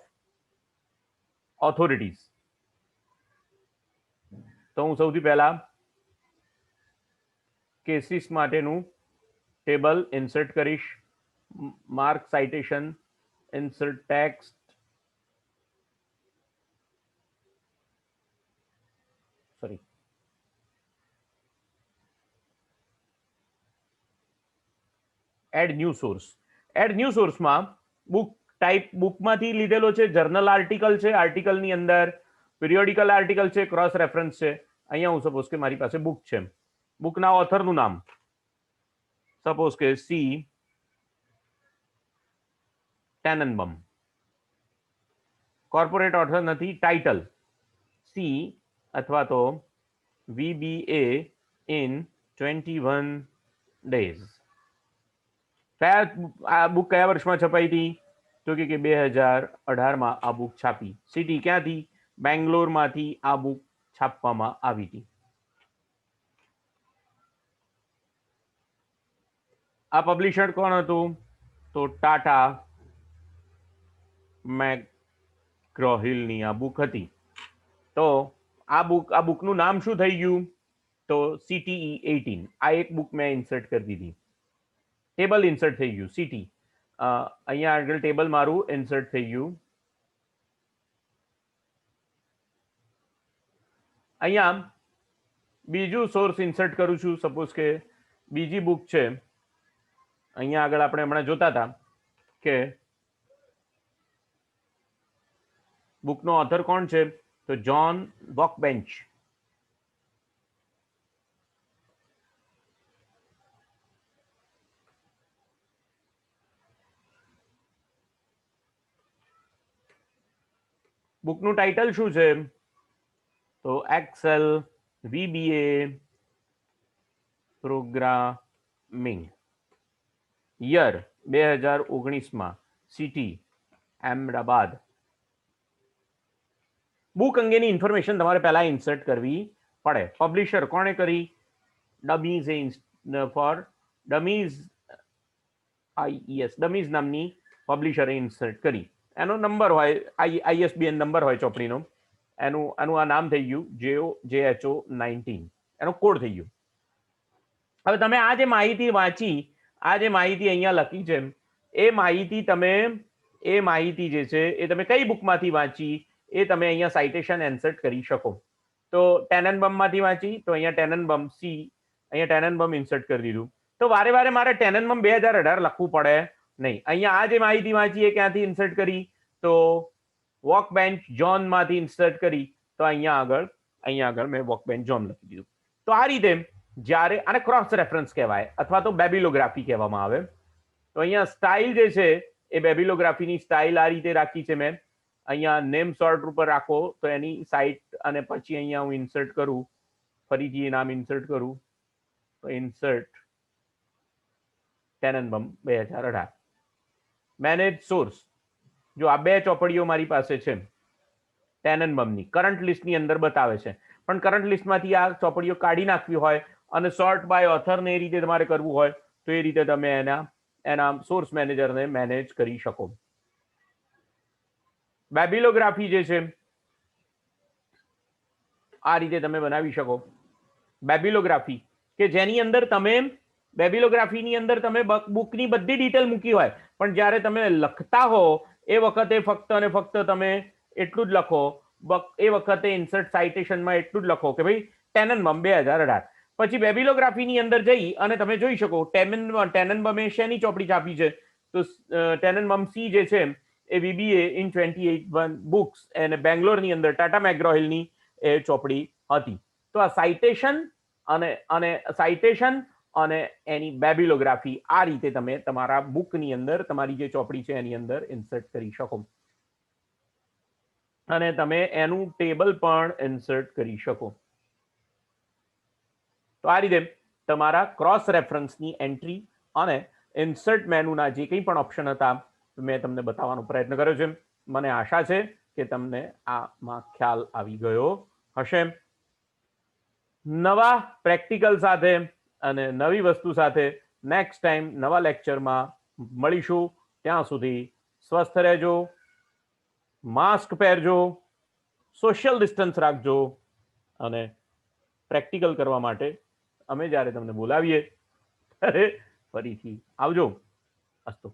authorities. તો હું સૌથી પહેલા કેસીસ માટેનું ટેબલ ઇન્સર્ટ કરીશ. Mark citation, insert text, sorry add new source. Add new સોર્સમાં બુક ટાઈપ બુકમાંથી લીધેલો છે, જર્નલ આર્ટિકલ છે, આર્ટિકલની અંદર પિરિયોડિકલ આર્ટિકલ છે, ક્રોસ રેફરન્સ છે. અહીંયા હું સપોઝ કે મારી પાસે બુક છે, બુકના ઓથરનું નામ સપોઝ કે સી ટેનનબમ. કોર્પોરેટ ઓથર નથી, ટાઇટલ સી અથવા તો VBA in 21 days. આ બુક કયા વર્ષમાં છપાઈ હતી? તો કે 2018માં આ બુક છાપી. સિટી ક્યાંથી? બેંગ્લોરમાંથી આ બુક છાપવામાં આવી હતી. આ પબ્લિશર કોણ હતું? તો ટાટા મેકગ્રો-હિલની આ બુક હતી. તો આ બુકનું નામ શું થઈ ગયું? તો CTE 18. આ એક બુક મેં ઇન્સર્ટ કરી દીધી. ટેબલ ઇન્સર્ટ થઈ ગયું. સિટી અહીંયા આગળ ટેબલ મારું ઇન્સર્ટ થઈ ગયું. અહીંયા બીજું સોર્સ ઇન્સર્ટ કરું છું. સપોઝ કે બીજી બુક છે. અહીંયા આગળ આપણે હમણાં જોતા હતા કે બુકનો ઓથર કોણ છે? તો જ્હોન વોકબેન્ચ. બુકનું ટાઇટલ શું છે? તો એક્સેલ VBA પ્રોગ્રામિંગ. યર 2019માં. સિટી અહેમદાબાદ. બુક અંગેની ઇન્ફોર્મેશન તમારે પહેલા ઇન્સર્ટ કરવી પડે. પબ્લિશર કોણે કરી? ડમીઝ ફોર ડમીઝ ડમીઝ નામની પબ્લિશરે ઇન્સર્ટ કરી. એનો નંબર હોય, ISBN નંબર હોય ચોપડીનો. એનું આ નામ થઈ ગયું JHO 19. એનો કોડ થઈ ગયો. હવે તમે આ જે માહિતી વાંચી, આ જે માહિતી અહીંયા લખી છે, એ માહિતી જે છે એ તમે કઈ બુકમાંથી વાંચી એ તમે અહીંયા સાઇટેશન ઇન્સર્ટ કરી શકો. તો ટેનનબમમાંથી વાંચી, તો અહીંયા ટેનનબમ સી, અહીંયા ટેનનબમ ઇન્સર્ટ કરી દીધું. તો વારે વારે મારે ટેનનબમ 2018 લખવું પડે નહીં. અહીંયા આ જે માહિતી વાંચી એ ક્યાંથી ઇન્સર્ટ કરી? તો વોકબેન્ચ જ્હોનમાંથી ઇન્સર્ટ કરી. તો અહીંયા આગળ મેં વોકબેન્ચ જ્હોન લખી દીધું. તો આ રીતે જ્યારે આને ક્રોસ રેફરન્સ કહેવાય અથવા તો બેબિલોગ્રાફી કહેવામાં આવે. તો અહીંયા સ્ટાઇલ જે છે એ બેબિલોગ્રાફીની સ્ટાઇલ આ રીતે રાખી છે મેં. અહીંયા નેમ સોર્ટ ઉપર રાખો તો એની સાઇટ અને પછી અહીંયા હું ઇન્સર્ટ કરું, ફરીથી એ નામ ઇન્સર્ટ કરું તો ઇન્સર્ટ ટેનનબમ 2018. Manage source. જો આ બે ચોપડીઓ મારી પાસે છે ટેનનબમની, કરંટ લિસ્ટની અંદર બતાવે છે, પણ કરંટ લિસ્ટમાંથી આ ચોપડીઓ કાઢી નાખવી હોય અને સોર્ટ બાય ઓથરને એ રીતે તમારે કરવું હોય તો એ રીતે તમે એના સોર્સ મેનેજરને મેનેજ કરી શકો. બેબિલોગ્રાફી જે છે આ રીતે તમે બનાવી શકો. બેબિલોગ્રાફી કે જેની અંદર બેબિલોગ્રાફીની અંદર તમે બુકની બધી ડિટેલ મૂકી હોય, પણ જ્યારે તમે લખતા હો એ વખતે ફક્ત અને ફક્ત તમે એટલું જ લખો. એ વખતે ઇન્સર્ટ સાઇટેશનમાં એટલું જ લખો કે ભાઈ ટેનનબમ 2018. પછી બેબિલોગ્રાફીની અંદર જઈ અને તમે જોઈ શકો ટેનનબમે શેની ચોપડી છાપી છે? તો ટેનનબમ સી જે છે એ VBA in 28 બુક્સ અને બેંગ્લોરની અંદર ટાટા મેકગ્રો-હિલની એ ચોપડી હતી. તો આ સાઇટેશન અને સાઇટેશન અને એની બેબિલોગ્રાફી આ રીતે તમે તમારા બુકની અંદર તમારી જે ચોપડી છે એની અંદર ઇન્સર્ટ કરી શકો અને તમે એનું ટેબલ પણ ઇન્સર્ટ કરી શકો. તો આ રીતે તમારા ક્રોસ રેફરન્સની એન્ટ્રી અને ઇન્સર્ટ મેનુના જે કંઈ પણ ઓપ્શન હતા મેં તમને બતાવવાનો પ્રયત્ન કર્યો છે. મને આશા છે કે તમને આમાં ખ્યાલ આવી ગયો હશે. નવા પ્રેક્ટિકલ સાથે અને નવી વસ્તુ સાથે નેક્સ્ટ ટાઈમ નવા લેક્ચરમાં મળીશું. ત્યાં સુધી સ્વસ્થ રહેજો, માસ્ક પહેરજો, સોશિયલ ડિસ્ટન્સ રાખજો અને પ્રેક્ટિકલ કરવા માટે અમે જ્યારે તમને બોલાવીએ ત્યારે ફરીથી આવજો. અસ્તુ.